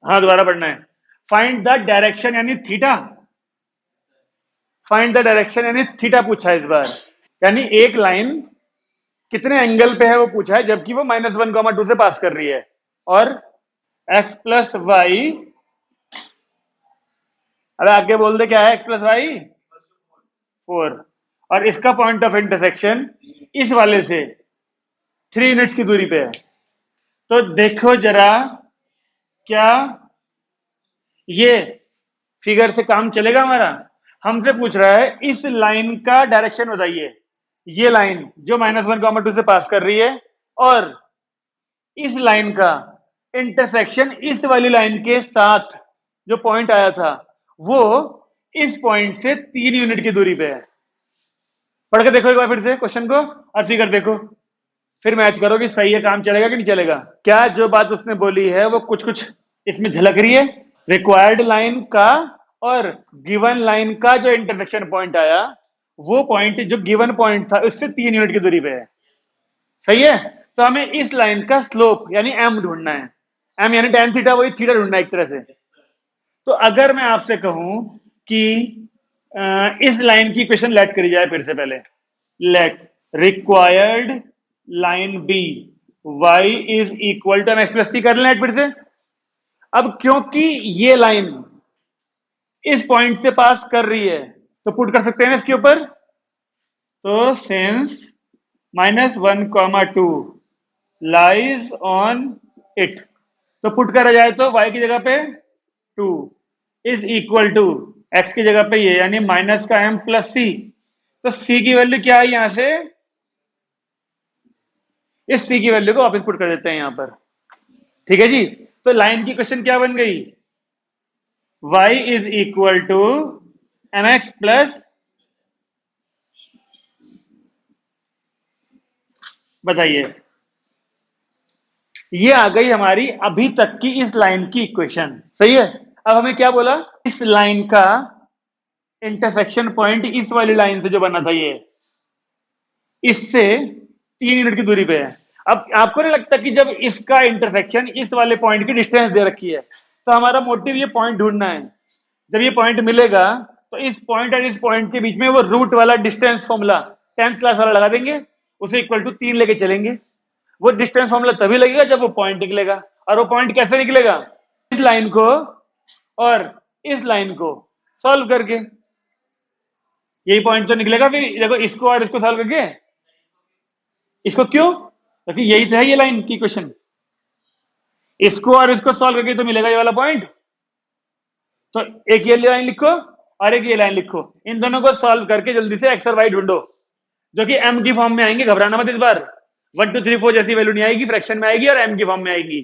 हाँ दोबारा पढ़ना है। फाइंड द डायरेक्शन यानी थीटा, फाइंड द डायरेक्शन यानी थीटा पूछा है इस बार। यानी एक लाइन कितने एंगल पे है वो पूछा है, जबकि वो -1, 2 से पास कर रही है, और x प्लस वाई, अरे आगे बोल दे क्या है, x प्लस वाई 4, और इसका पॉइंट ऑफ इंटरसेक्शन इस वाले से 3 यूनिट्स की दूरी पे है। तो देखो जरा, क्या ये फिगर से काम चलेगा हमारा? हमसे पूछ रहा है इस लाइन का डायरेक्शन बताइए, ये लाइन जो -1, 2 से पास कर रही है, और इस लाइन का इंटरसेक्शन इस वाली लाइन के साथ जो पॉइंट आया था, वो इस पॉइंट से 3 यूनिट की दूरी पे है। पढ़ के देखो एक बार फिर से क्वेश्चन को और फिगर देखो, फिर मैच करो कि सही है, काम चलेगा कि नहीं चलेगा। क्या जो बात उसने बोली है वो कुछ कुछ इसमें झलक रही है? रिक्वायर्ड लाइन का और गिवन लाइन का जो इंटरसेक्शन पॉइंट आया, वो पॉइंट जो गिवन पॉइंट था उससे 3 यूनिट की दूरी पे है। सही है, तो हमें इस लाइन का स्लोप यानी एम ढूंढना है। एम यानी tan थीटा, वही थीटा ढूंढना है एक तरह से। तो अगर मैं आपसे कहूं कि इस लाइन की इक्वेशन लेट करी जाए फिर से, पहले let required line B y is equal to X plus C कर लें फिर से। अब क्योंकि ये लाइन इस पॉइंट से पास कर रही है, तो पुट कर सकते हैं इसके ऊपर। तो सिंस -1, 2 लाइज ऑन इट, तो पुट करा जाए तो y की जगह पे 2 इज इक्वल टू x की जगह पे ये, यानी माइनस का m प्लस सी। तो c की वैल्यू क्या है? यहां से इस c की वैल्यू को वापस पुट कर देते हैं यहां पर। ठीक है जी, तो लाइन की क्वेश्चन क्या बन गई? y is equal to mx plus, बताइए, ये आ गई हमारी अभी तक की इस लाइन की इक्वेशन। सही है, अब हमें क्या बोला? इस लाइन का इंटरसेक्शन पॉइंट इस वाली लाइन से जो बना था, ये इससे 3 यूनिट की दूरी पे है। अब आपको नहीं लगता कि जब इसका इंटरसेक्शन इस वाले पॉइंट की डिस्टेंस दे रखी है, तो हमारा मोटिव ये पॉइंट ढूंढना है। जब ये पॉइंट मिलेगा तो इस पॉइंट और इस पॉइंट के बीच में वो रूट वाला डिस्टेंस फॉर्मूला 10th क्लास वाला लगा देंगे, उसे इक्वल टू 3 लेके चलेंगे। वो डिस्टेंस फॉर्मूला तभी लगेगा जब वो पॉइंट निकलेगा। और वो पॉइंट कैसे निकलेगा? इस लाइन को और इस लाइन को सॉल्व करके। यही पॉइंट तो निकलेगा फिर। देखो इसको और इसको सॉल्व करके, इसको क्यों, क्योंकि यही तो है ये लाइन की क्वेश्चन। इसको और इसको सॉल्व करके तो मिलेगा ये वाला पॉइंट। तो एक ये लाइन लिखो और एक ये लाइन लिखो, इन दोनों को सॉल्व करके जल्दी से एक्स और वाई ढूंढो, जो कि एम की फॉर्म में आएंगे। घबराना मत इस बार, 1 2 3 4 जैसी वैल्यू नहीं आएगी, फ्रैक्शन में आएगी और एम की फॉर्म में आएगी।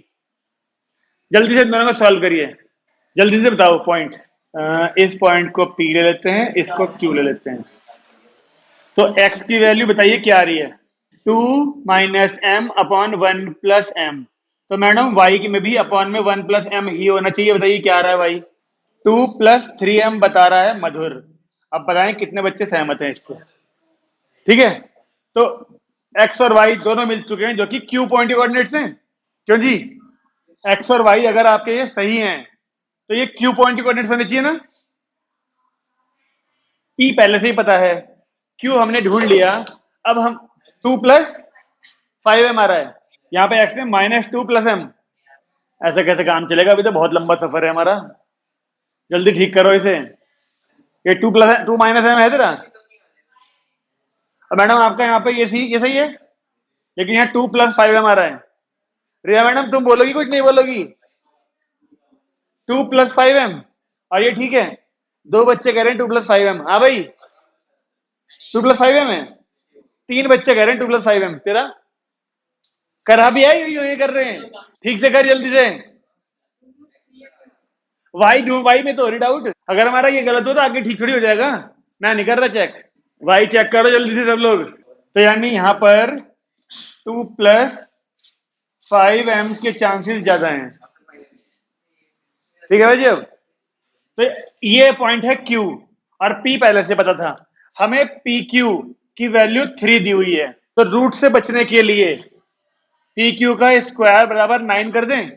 जल्दी से इन दोनों को सॉल्व करिए, जल्दी से बताओ पॉइंट। इस पॉइंट को पी ले लेते हैं, इसको क्यू ले लेते हैं। तो एक्स की वैल्यू बताइए क्या आ रही है, 2 - m/1 + m। तो मैडम वाई की में भी अपॉन में 1 + m ही होना चाहिए। बताइए क्या आ रहा है वाई, 2 + 3m बता रहा है मधुर। अब बताएं कितने बच्चे सहमत हैं इससे। ठीक है, तो एक्स और वाई दोनों मिल चुके हैं जो कि क्यू पॉइंट के कोऑर्डिनेट्स हैं। क्यों जी, एक्स और वाई अगर आपके ये सही हैं तो ये क्यू पॉइंट के कोऑर्डिनेट्स होने चाहिए ना। पी पहले से ही पता है, क्यू हमने ढूंढ लिया। अब हम 2 + 5m आ रहा है, यहाँ पे एक्स में -2 + m। ऐसा कैसे काम चलेगा, अभी तो बहुत लंबा सफर है हमारा। जल्दी ठीक करो इसे। ये 2 - 2 - m है तेरा। और मैडम आपका यहाँ पे ये सही है, लेकिन यहाँ 2 + 5m आ रहा है। रिया मैडम तुम बोलोगी कुछ नहीं बोलोगी, 2 + 5m। और ये ठीक है, दो बच्चे कह रहे हैं 2 + 5m। हाँ भाई 2 + 5m है, तीन बच्चे कह रहे हैं 2 + 5m। तेरा करा भी है, ये कर रहे हैं। ठीक से कर जल्दी से। वाई में तो हो रही डाउट। अगर हमारा ये गलत हो तो आगे ठीक थोड़ी हो जाएगा। मैं नहीं कर रहा चेक, वाई चेक करो जल्दी से सब लोग। तो यानी यहां पर 2 + 5m के चांसेस ज्यादा हैं। ठीक है भाई जी। अब तो ये पॉइंट है Q, और P पहले से पता था हमें। PQ की वैल्यू 3 दी हुई है, तो रूट से बचने के लिए PQ का स्क्वायर बराबर 9 कर दें।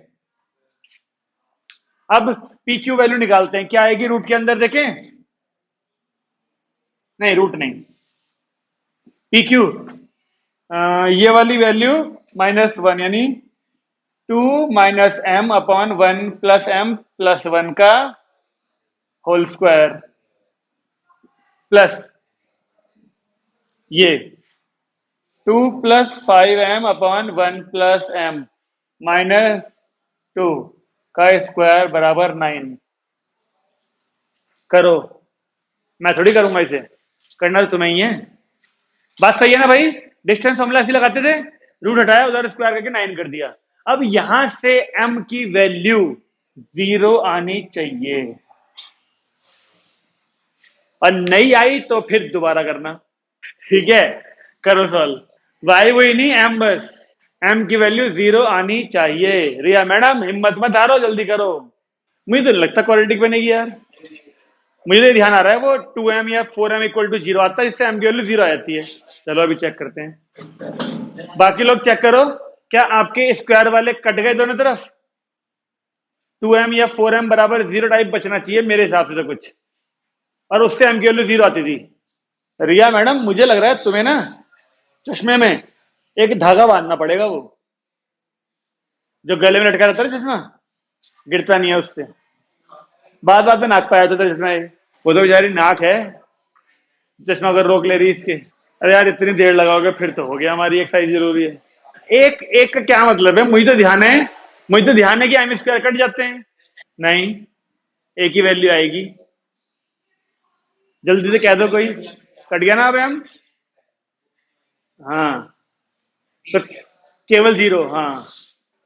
अब PQ वैल्यू निकालते हैं, क्या आएगी रूट के अंदर देखें। नहीं रूट नहीं, PQ ये वाली वैल्यू -1, यानी 2 - m/1 + m + 1 का होल स्क्वायर, प्लस ये 2 + 5m/1 + m -2 का स्क्वायर बराबर 9। करो, मैं थोड़ी करूंगा इसे, करना तो तुम्हें ही है। बात सही है ना भाई, डिस्टेंस फॉर्मूला ऐसे लगाते थे, रूट हटाया उधर स्क्वायर करके 9 कर दिया। अब यहां से m की वैल्यू 0 आनी चाहिए, और नहीं आई तो फिर दोबारा करना। ठीक है, करो सॉल्व। वाई वही नहीं, m बस। m की वैल्यू 0 आनी चाहिए। रिया मैडम हिम्मत मत हारो, जल्दी करो। मुझे तो नहीं लगता क्वाड्रेटिक बनेगी यार। मुझे तो ध्यान आ रहा है वो 2m या 4m = 0 आता है, इससे m की वैल्यू 0 आ जाती है। चलो अभी चेक करते हैं, बाकी लोग चेक करो। क्या आपके स्क्वायर वाले कट गए दोनों तरफ। 2m या 4m बराबर 0 टाइप बचना चाहिए मेरे हिसाब से तो कुछ, और उससे m की वैल्यू 0 आती थी। रिया मैडम मुझे लग रहा है तुम्हें ना चश्मे में एक धागा बांधना पड़ेगा, वो जो गले में लटका रहता है चश्मा, गिरता नहीं है उससे। बात बात में नाक पाया था चश्मा ये। वो तो बेचारी नाक है, चश्मा अगर रोक ले रही इसके। अरे यार इतनी देर लगाओगे, फिर तो हो गया, हमारी एक्सरसाइज जरूरी है। एक एक का क्या मतलब है, मुझे तो ध्यान है कि एम स्क्वायर कट जाते हैं। नहीं, एक ही वैल्यू आएगी। जल्दी से कह दो कोई, कट गया ना अब एम। हाँ, तो केवल 0। हाँ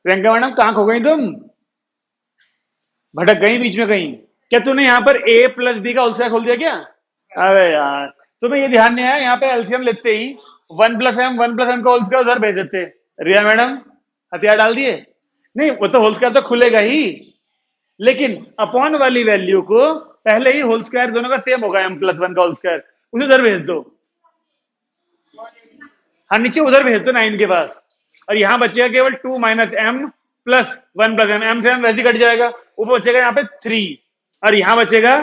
प्रियंका मैडम कहाँ खो गई तुम, भटक गई बीच में कहीं। क्या तूने यहाँ पर a + b का होल स्क्वायर खोल दिया क्या। अरे यार तुम्हें ये ध्यान नहीं आया, यहाँ पे एलसीएम लेते ही 1 + m का होल स्क्वायर उधर भेज देते। रिया मैडम हथियार डाल दिए। नहीं वो तो होल स्क्वायर तो खुलेगा ही, लेकिन अपॉन वाली वैल्यू को पहले ही होल स्क्वायर दोनों का सेम होगा, m + 1 का होल स्क्वायर, उसे उधर भेज दो। हाँ नीचे उधर भेज दो 9 के पास, और यहां बचेगा केवल 2 - m + 1 + m। m से m वैसे ही कट जाएगा, ऊपर बचेगा यहाँ पे 3, और यहां बचेगा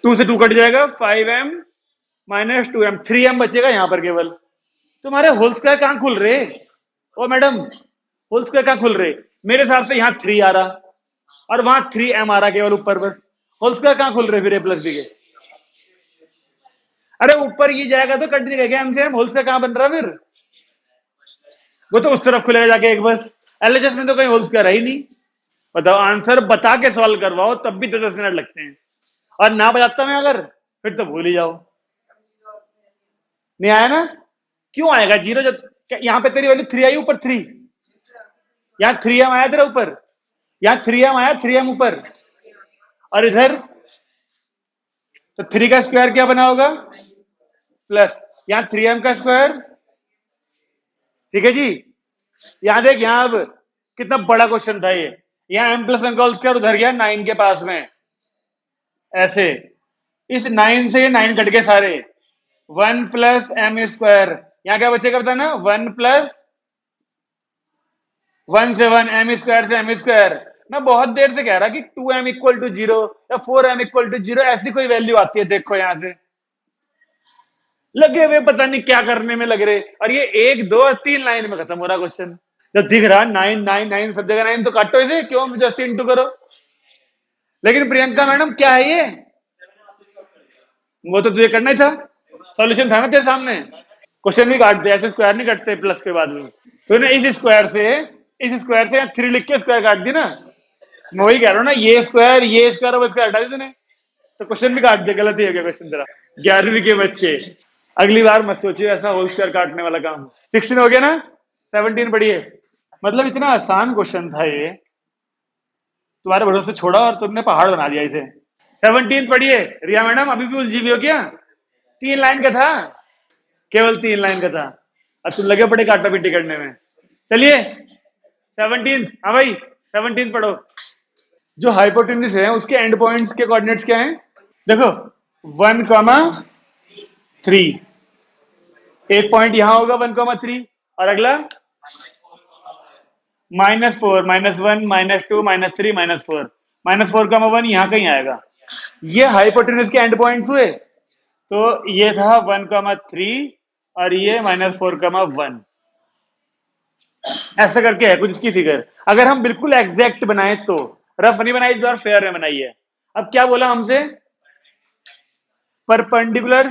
2 से 2 कट जाएगा, 5m - 2m, 3m बचेगा यहाँ पर केवल। तुम्हारे होल स्क्वायर कहाँ खुल रहे। ओ मैडम होल स्क्वायर कहाँ खुल रहे, मेरे हिसाब से यहाँ 3 आ रहा, और वहां 3m आ रहा केवल ऊपर बस। होल स्क्वायर कहाँ खुल रहे फिर a + b के। अरे ऊपर ये जाएगा तो कट दिखेगा क्या हमसे, होल स्क्वायर कहां बन रहा फिर? वो तो उस तरफ खुलेगा जाके एक बस। एलएचएस में तो कहीं होल स्क्वायर है ही नहीं। बताओ, आंसर बता के सॉल्व करवाओ तब भी 10 मिनट लगते हैं, और ना बताता मैं अगर, फिर तो भूल ही जाओ। नहीं आया ना? क्यों आएगा जीरो जब यहाँ पे तेरी वैल्यू 3 आई ऊपर 3, यहाँ 3m आया तेरा ऊपर, यहाँ 3m आया, 3m ऊपर, और इधर तो 3 का स्क्वायर क्या बना होगा? प्लस यहाँ 3m का स्क्वायर। ठीक है जी। यहाँ देख, यहाँ अब कितना बड़ा क्वेश्चन था ये। यहाँ m प्लस 1 का होल स्क्वायर उधर गया 9 के पास में, ऐसे। इस 9 से ये 9 कट गए सारे। 1 प्लस एम स्क्वायर, यहाँ क्या बचेगा बता ना? 1 प्लस 1 से 1, एम स्क्वायर से एम स्क्वायर। मैं बहुत देर से कह रहा कि 2m इक्वल टू 0 या 4m इक्वल टू 0 ऐसी कोई वैल्यू आती है, देखो यहां से लगे हुए पता नहीं क्या करने में लग रहे, और ये 1 2 और 3 लाइन में खत्म हो रहा क्वेश्चन। जब दिख रहा 9 9 9 सब जगह 9, तो काटो इसे, क्यों जस्ट इंटू करो। लेकिन प्रियंका मैडम क्या है ये? वो तो तुझे करना ही था, सॉल्यूशन था ना तेरे सामने। क्वेश्चन भी काट दे, ऐसे स्क्वायर नहीं कटते प्लस के बाद में। तूने इस स्क्वायर से 3 लिख के स्क्वायर काट दी ना। मैं वही कह रहा हूँ ना, ये स्क्वायर और वो स्क्वायर हटा दी तूने, तो क्वेश्चन भी काट दिया, गलत ही हो गया क्वेश्चन तेरा। 11वीं के बच्चे, अगली बार मत सोचिए ऐसा होल स्क्वायर काटने वाला काम। 16 हो गया ना? 17 पढ़िए। मतलब इतना आसान क्वेश्चन था ये, तुम्हारे भरोसे छोड़ा और तुमने पहाड़ बना दिया इसे। 17 पढ़िए। रिया मैडम अभी भी उलझी हुई हो क्या? 3 लाइन का था, केवल 3 लाइन का था, अब तुम लगे पड़े काटा पीटी करने में। चलिए 17, हाँ भाई 17 पढ़ो। जो हाइपोटेन्यूज है उसके एंड पॉइंट्स के कोऑर्डिनेट्स क्या हैं? देखो 1,3, एक पॉइंट यहां होगा 1,3, और अगला -4 -1 -2 -3 -4, -4,1 यहां कहीं आएगा। ये हाइपोटेन्यूज के एंड पॉइंट्स हुए। तो ये था 1,3 और ये -4,1, ऐसा करके है कुछ इसकी फिगर। अगर हम बिल्कुल एग्जैक्ट बनाए तो, रफ नहीं बनाई इस बार, फेयर में बनाई है। अब क्या बोला हमसे? परपेंडिकुलर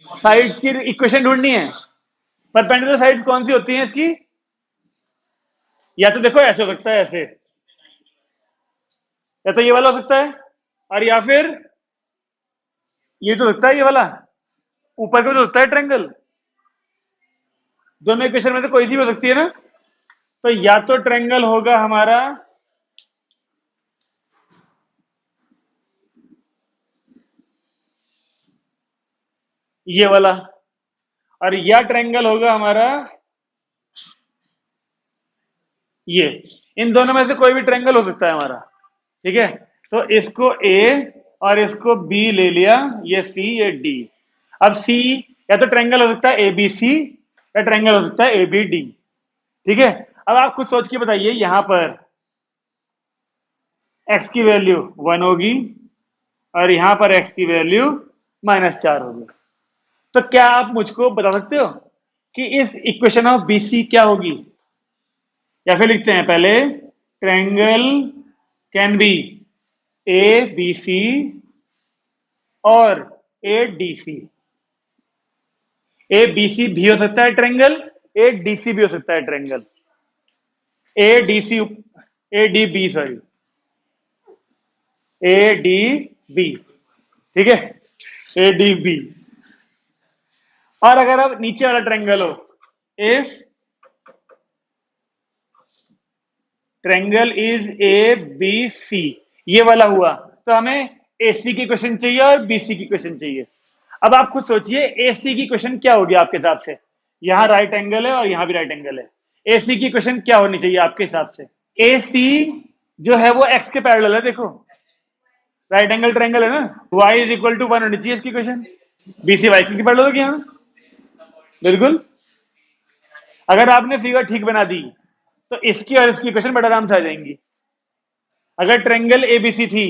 साइड्स की इक्वेशन ढूंढनी है। परपेंडिकुलर साइड्स कौन सी होती हैं इसकी? या तो देखो ऐसे हो सकता है, ऐसे, या तो ये वाला हो सकता है, और या फिर ये तो सकता है, ये वाला ऊपर का तो सकता है ट्रायंगल। दोनों इक्वेशन में से कोई सी भी हो सकती है ना। तो या तो ट्रायंगल होगा हमारा ये वाला, और या ट्रायंगल होगा हमारा ये। इन दोनों में से कोई भी ट्रायंगल हो सकता है हमारा। ठीक है, तो इसको ए और इसको बी ले लिया, ये सी ये डी। अब सी, या तो ट्रायंगल हो सकता है ए बी सी, या ट्रायंगल हो सकता है ए बी डी। ठीक है, अब आप खुद सोच के बताइए, यहां पर एक्स की वैल्यू 1 होगी और यहां पर एक्स की वैल्यू -4 होगी। तो क्या आप मुझको बता सकते हो कि इस इक्वेशन ऑफ बीसी क्या होगी? या फिर लिखते हैं पहले, triangle can be A B C और A D C. A B सी भी हो सकता है ट्रायंगल, ए डी सी भी हो सकता है triangle. A D C, A D B sorry, A D B. ठीक है, ए डी बी। और अगर अब नीचे वाला ट्रायंगल हो, if triangle is A B C, ये वाला हुआ, तो हमें एसी की क्वेश्चन चाहिए और बीसी की क्वेश्चन चाहिए। अब आप खुद सोचिए एसी की क्वेश्चन क्या होगी आपके हिसाब से? यहां राइट एंगल है और यहां भी राइट एंगल है। एसी की क्वेश्चन क्या होनी चाहिए आपके हिसाब से? एसी जो है वो एक्स के पैरेलल है, देखो राइट एंगल ट्रायंगल है ना, y इज इक्वल टू 1 होनी चाहिए इसकी क्वेश्चन। बीसी वाई की पैरेलल होगी यहां, बिल्कुल। अगर आपने फिगर ठीक बना दी तो इसकी और इसकी क्वेश्चन बड़ा आराम से आ जाएंगी। अगर ट्रायंगल एबीसी थी,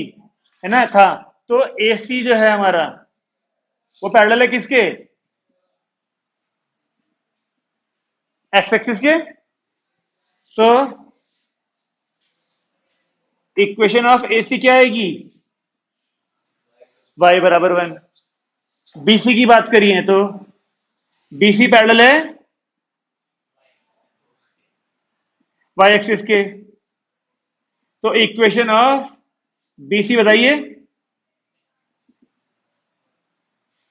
है ना, था, तो एसी जो है हमारा वो पैरेलल है किसके? एक्स एक्सिस के। तो इक्वेशन ऑफ एसी क्या आएगी? y बराबर 1। बीसी की बात करिए तो बीसी पैरेलल है वाई एक्सिस के। तो इक्वेशन ऑफ बीसी बताइए,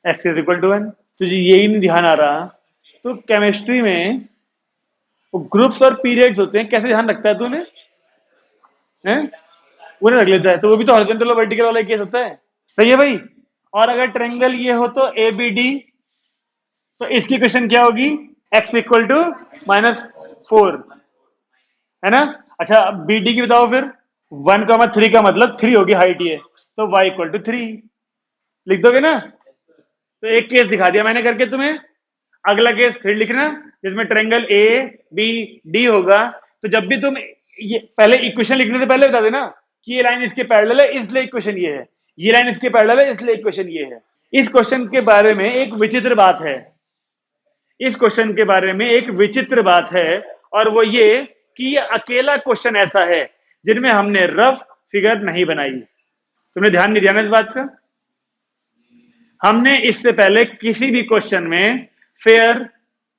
एक्स इज इक्वल टू 1। तुझे यही नहीं ध्यान आ रहा तो केमिस्ट्री में वो ग्रुप्स और पीरियड्स होते हैं, कैसे ध्यान रखता है तूने? हैं? वो नहीं रख लेता है, तो वो भी तो हॉरिजॉन्टल और वर्टिकल वाला केस होता है। सही है भाई। और अगर ट्रायंगल ये हो तो ए बी डी, तो इसकी इक्वेशन क्या होगी? एक्स इक्वल टू -4, है ना? अच्छा, अब बी डी की बताओ फिर। 1,3 का मतलब 3 होगी हाइट ये, तो y इक्वल टू 3 लिख दोगे ना? तो एक केस दिखा दिया मैंने करके तुम्हें, अगला केस फिर लिखना जिसमें ट्रायंगल ए बी डी होगा। तो जब भी तुम ये पहले इक्वेशन लिखने से पहले बता देना कि ये लाइन इसके पैरेलल है इसलिए इक्वेशन ये है, ये लाइन इसके पैरेलल है इसलिए इक्वेशन ये है। इस क्वेश्चन के बारे में एक विचित्र बात है, इस क्वेश्चन के बारे में एक विचित्र बात है, और वो ये कि ये अकेला क्वेश्चन ऐसा है जिनमें हमने रफ फिगर नहीं बनाई। तुमने ध्यान नहीं दिया ना इस बात का? हमने इससे पहले किसी भी क्वेश्चन में फेयर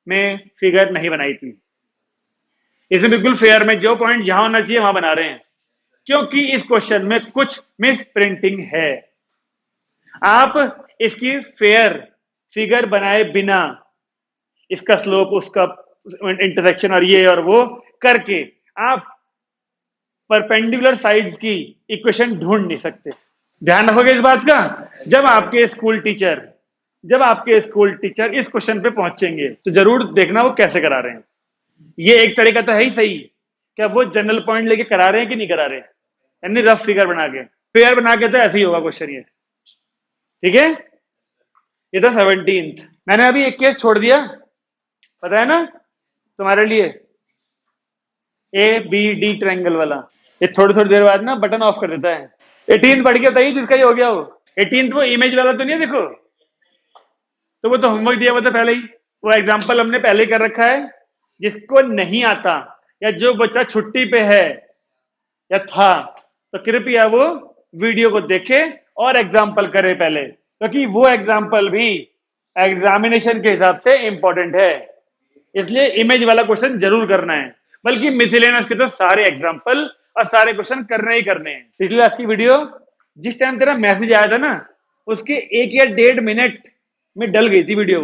में फिगर नहीं बनाई थी। इसमें बिल्कुल फेयर में जो पॉइंट जहां होना चाहिए वहां बना रहे हैं, क्योंकि इस क्वेश्चन में कुछ मिस प्रिंटिंग है। आप इसकी फेयर फिगर बनाए बिना इसका स्लोप, उसका इंटरसेक्शन और ये और वो करके आप परपेंडिकुलर साइड की इक्वेशन ढूंढ नहीं सकते। ध्यान रखोगे इस बात का? जब आपके स्कूल टीचर इस क्वेश्चन पे पहुंचेंगे तो जरूर देखना वो कैसे करा रहे हैं। ये एक तरीका तो है ही सही, क्या वो जनरल पॉइंट लेके करा रहे हैं कि नहीं करा रहे हैं, यानी रफ फिगर बना के, फेयर बना के, तो ऐसे ही होगा क्वेश्चन ये। ठीक है, ये था 17th। मैंने अभी एक केस छोड़ दिया, पता है ना तुम्हारे लिए, ए बी डी ट्रायंगल वाला। ये थोड़ी थोड़ी देर बाद ना बटन ऑफ कर देता है। 18th पढ़ के बताइए जिसका ही हो गया हो। 18th वो इमेज वाला तो नहीं है? देखो, तो वो तो होमवर्क दिया हुआ था पहले ही, वो एग्जाम्पल हमने पहले कर रखा है। जिसको नहीं आता या जो बच्चा छुट्टी पे है या था, तो कृपया वो वीडियो को देखे और एग्जाम्पल करे पहले, क्योंकि वो एग्जाम्पल भी एग्जामिनेशन के हिसाब से इंपॉर्टेंट है। इसलिए इमेज वाला क्वेश्चन जरूर करना है, बल्कि मिथिलेनस के तो सारे एग्जाम्पल और सारे क्वेश्चन करने ही करने हैं। पिछली आज की वीडियो जिस टाइम तेरा मैसेज आया था ना, उसके 1 या 1.5 मिनट में डल गई थी वीडियो।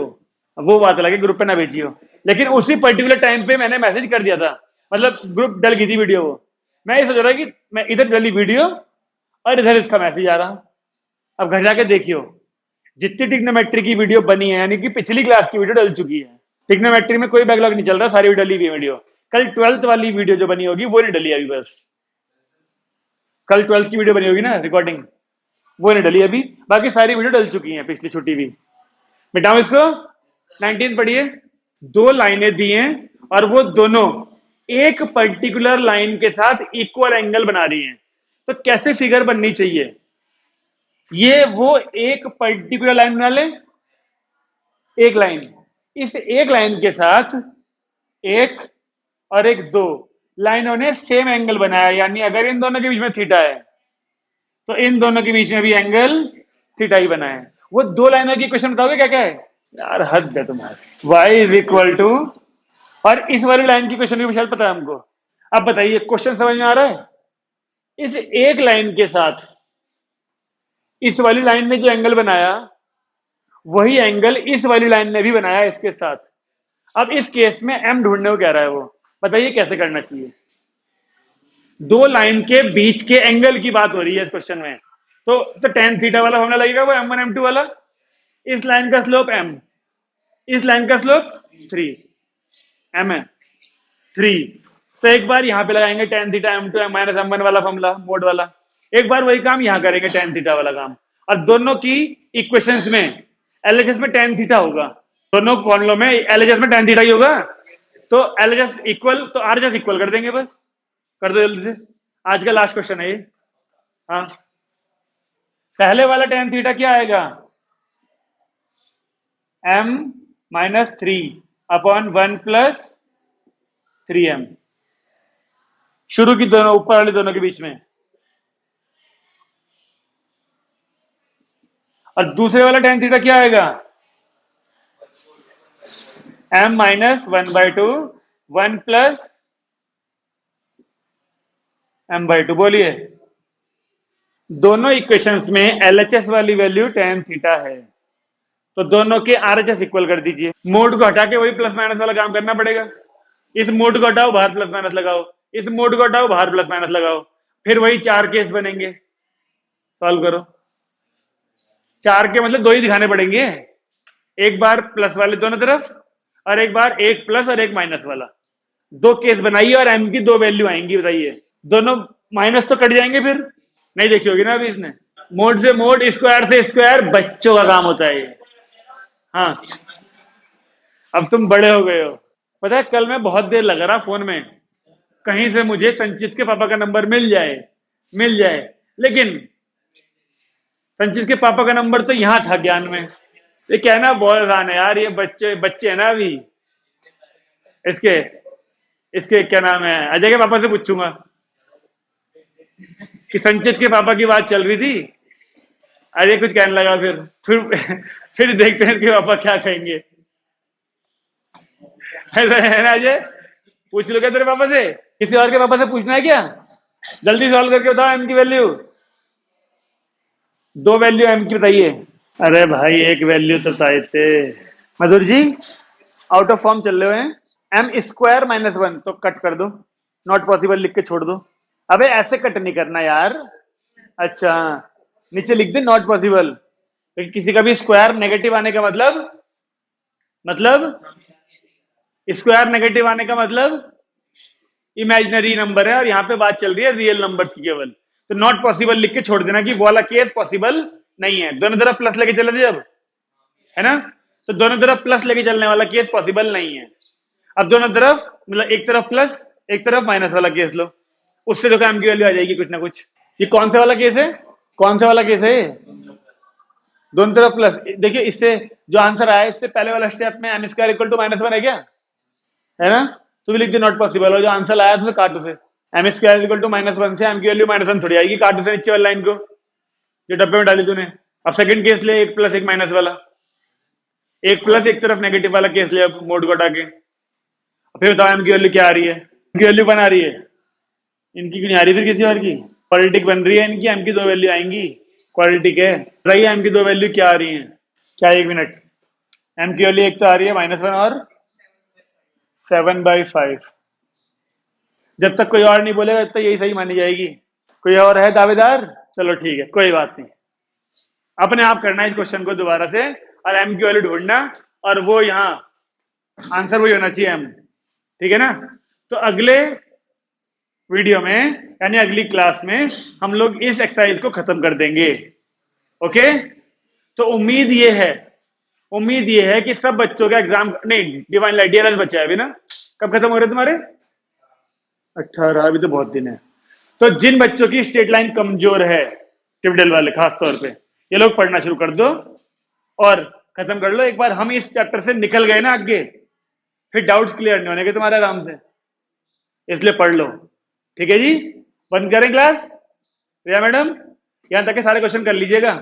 वो बात अलग है, ग्रुप पे ना भेजियो, लेकिन उसी पर्टिकुलर टाइम पे मैंने मैसेज कर दिया था, मतलब ग्रुप डल गई थी वीडियो वो। मैं ये सोच रहा कि मैं इधर डली वीडियो और इधर इसका मैसेज आ रहा। अब घर जाके देखियो, जितनी टिग्नोमेट्री की वीडियो बनी है, यानी कि पिछली क्लास की वीडियो डल चुकी है। टिग्नोमेट्री में कोई बैकलॉग नहीं चल रहा, सारी डली हुई वीडियो। कल 12th वाली वीडियो जो बनी होगी वो नहीं डली अभी, बस कल 12th की वीडियो बनी होगी ना रिकॉर्डिंग, वो नहीं डली अभी, बाकी सारी वीडियो डल चुकी हैं पिछली छुट्टी भी। मिटाओ इसको। 19 पढ़िए। दो लाइनें दी हैं और वो दोनों एक पर्टिकुलर लाइन के साथ इक्वल एंगल बना रही हैं, तो कैसे फिगर बननी चाहिए? ये वो एक पर्टिकुलर लाइन बना ले, एक लाइन, इस एक लाइन के साथ एक और एक, दो लाइनों ने सेम एंगल बनाया, यानी अगर इन दोनों के बीच में थीटा है तो इन दोनों के बीच में भी एंगल थीटा ही बना है। वो दो लाइनों की इक्वेशन बताओगे क्या क्या है? यार हद है तुम्हारी। y इज इक्वल टू, और इस वाली लाइन की क्वेश्चन की विशाल पता है हमको। अब बताइए क्वेश्चन समझ में आ रहा है? इस एक लाइन के साथ इस वाली लाइन ने जो एंगल बनाया, वही एंगल इस वाली लाइन ने भी बनाया इसके साथ। अब इस केस में m ढूंढने को कह रहा है वो, बताइए कैसे करना चाहिए? दो लाइन के बीच के एंगल की बात हो रही है इस क्वेश्चन में, तो tan थीटा वाला फॉर्मूला लगेगा, वो m1 m2 वाला। इस लाइन का स्लोप m, इस लाइन का स्लोप 3 m है, 3। तो एक बार यहां पे लगाएंगे tan theta m2 minus m1 वाला फॉर्मूला मोड वाला, एक बार वही काम यहां करेंगे tan थीटा वाला काम। और दोनों की इक्वेशंस में एलएचएस में tan थीटा होगा, दोनों फॉर्मूलों में एलएचएस में tan थीटा ही होगा, तो एलएचएस इक्वल तो आरएचएस इक्वल कर देंगे, बस कर दो जल्दी से। आज का लास्ट क्वेश्चन है ये। हाँ, पहले वाला tan थीटा क्या आएगा? m minus 3 upon 1 plus 3m, शुरू की दोनों ऊपर वाले दोनों के बीच में। और दूसरे वाला tan थीटा क्या आएगा? m minus 1/2 1 plus m/2। बोलिए, दोनों इक्वेशंस में LHS वाली वैल्यू tan थीटा है, तो दोनों के RHS इक्वल कर दीजिए। मोड को हटा के वही प्लस माइनस वाला काम करना पड़ेगा। इस मोड को हटाओ, बाहर प्लस माइनस लगाओ, इस मोड को हटाओ, बाहर प्लस माइनस लगाओ, फिर वही 4 केस बनेंगे। सॉल्व करो। 4 के मतलब 2 ही दिखाने पड़ेंगे, एक बार प्लस वाले दोनों तरफ और एक बार एक प्लस और एक माइनस वाला। 2 केस बनाइए और m की 2 वैल्यू आएंगी। बताइए, दोनों माइनस तो कट जाएंगे फिर। नहीं देखी होगी ना अभी इसने। मोड से मोड, स्क्वायर से स्क्वायर, बच्चों का काम होता है ये। हाँ, अब तुम बड़े हो गए हो। पता है, कल मैं बहुत देर लगा रहा फोन में, कहीं से मुझे संचित के पापा का नंबर मिल जाए, लेकिन संचित के पापा का नंबर तो यहां था ज्ञान में। ये कहना बहुत आसान है यार, ये बच्चे बच्चे है ना अभी। इसके इसके क्या नाम है, अजय के पापा से पूछूंगा कि संचित के पापा की बात चल रही थी, अजय कुछ कहने लगा, फिर देखते हैं कि पापा क्या कहेंगे। ऐसा है ना अजय? पूछ लो क्या तेरे पापा से? किसी और के पापा से पूछना है क्या? जल्दी सॉल्व करके बताओ एम की वैल्यू। 2 वैल्यू एम की बताइए। अरे भाई, एक वैल्यू तो बताए थे। मधुर जी, आउट ऑफ फॉर्म चल रहे हैं। एम स्क्वायर माइनस 1 तो कट कर दो, नॉट पॉसिबल लिख के छोड़ दो। अबे ऐसे कट नहीं करना यार। अच्छा, नीचे लिख दे नॉट पॉसिबल, क्योंकि किसी का भी स्क्वायर नेगेटिव आने का मतलब स्क्वायर नेगेटिव आने का मतलब इमेजिनरी नंबर है, और यहां पे बात चल रही है रियल नंबर की केवल। तो नॉट पॉसिबल लिख के छोड़ देना कि वो वाला केस पॉसिबल नहीं है। दोनों तरफ प्लस लेके चले थे जब, है ना, तो दोनों तरफ प्लस लेके चलने वाला केस पॉसिबल नहीं है। अब दोनों तरफ मतलब एक तरफ प्लस एक तरफ माइनस वाला केस लो, उससे तो काम की वैल्यू आ जाएगी कुछ ना कुछ। ये कौन सा वाला केस है? कौन सा वाला केस है? दोनों तरफ प्लस। देखिए, इससे जो आंसर आया, इससे पहले वाला स्टेप में M square equal to minus 1 है क्या? है ना? तो भी लिख दो नॉट पॉसिबल, और जो आंसर आया था काटो से। एम स्क्वायर इक्वल टू -1 से एम की वैल्यू -1 थोड़ी आएगी, काटो से नीचे वाली लाइन को जो डब्बे में डाली तूने। अब सेकंड केस ले, एक प्लस एक माइनस वाला, एक प्लस एक तरफ नेगेटिव वाला केस ले, अब मोड को हटा के। फिर बताओ एम की वैल्यू क्या आ रही है? एम की वैल्यू बना रही है, इनकी क्यों नहीं आ रही फिर किसी और की? क्वाड्रेटिक बन रही है इनकी, एम की 2 वैल्यू आएंगी। क्वाड्रेटिक है, रही एम की 2 वैल्यू क्या आ रही है? क्या, 1 मिनट। एम की वैल्यू एक तो आ रही है -1 और 7/5। जब तक कोई और नहीं बोलेगा तब तक यही सही मानी जाएगी। कोई और है दावेदार? चलो ठीक है, कोई बात नहीं। अपने आप करना है इस क्वेश्चन को दोबारा से, और एम की वैल्यू ढूंढना, और वो यहाँ आंसर वही होना चाहिए एम। ठीक है ना? तो अगले वीडियो में, यानी अगली क्लास में, हम लोग इस एक्सरसाइज को खत्म कर देंगे। ओके? तो उम्मीद ये है कि सब बच्चों का एग्जाम, नहीं डिवाइन लाइट डीएलएस बच्चा है अभी ना, कब खत्म हो रहे तुम्हारे? 18, अभी तो बहुत दिन है। तो जिन बच्चों की स्टेट लाइन कमजोर है, टिवडल वाले खास तौर पे, ये लोग पढ़ना शुरू कर दो और खत्म कर लो। एक बार हम इस चैप्टर से निकल गए ना आगे, फिर डाउट्स क्लियर नहीं होने के तुम्हारे आराम से, इसलिए पढ़ लो। ठीक है जी? बंद करें क्लास? रिया मैडम, यहां तक के सारे क्वेश्चन कर लीजिएगा।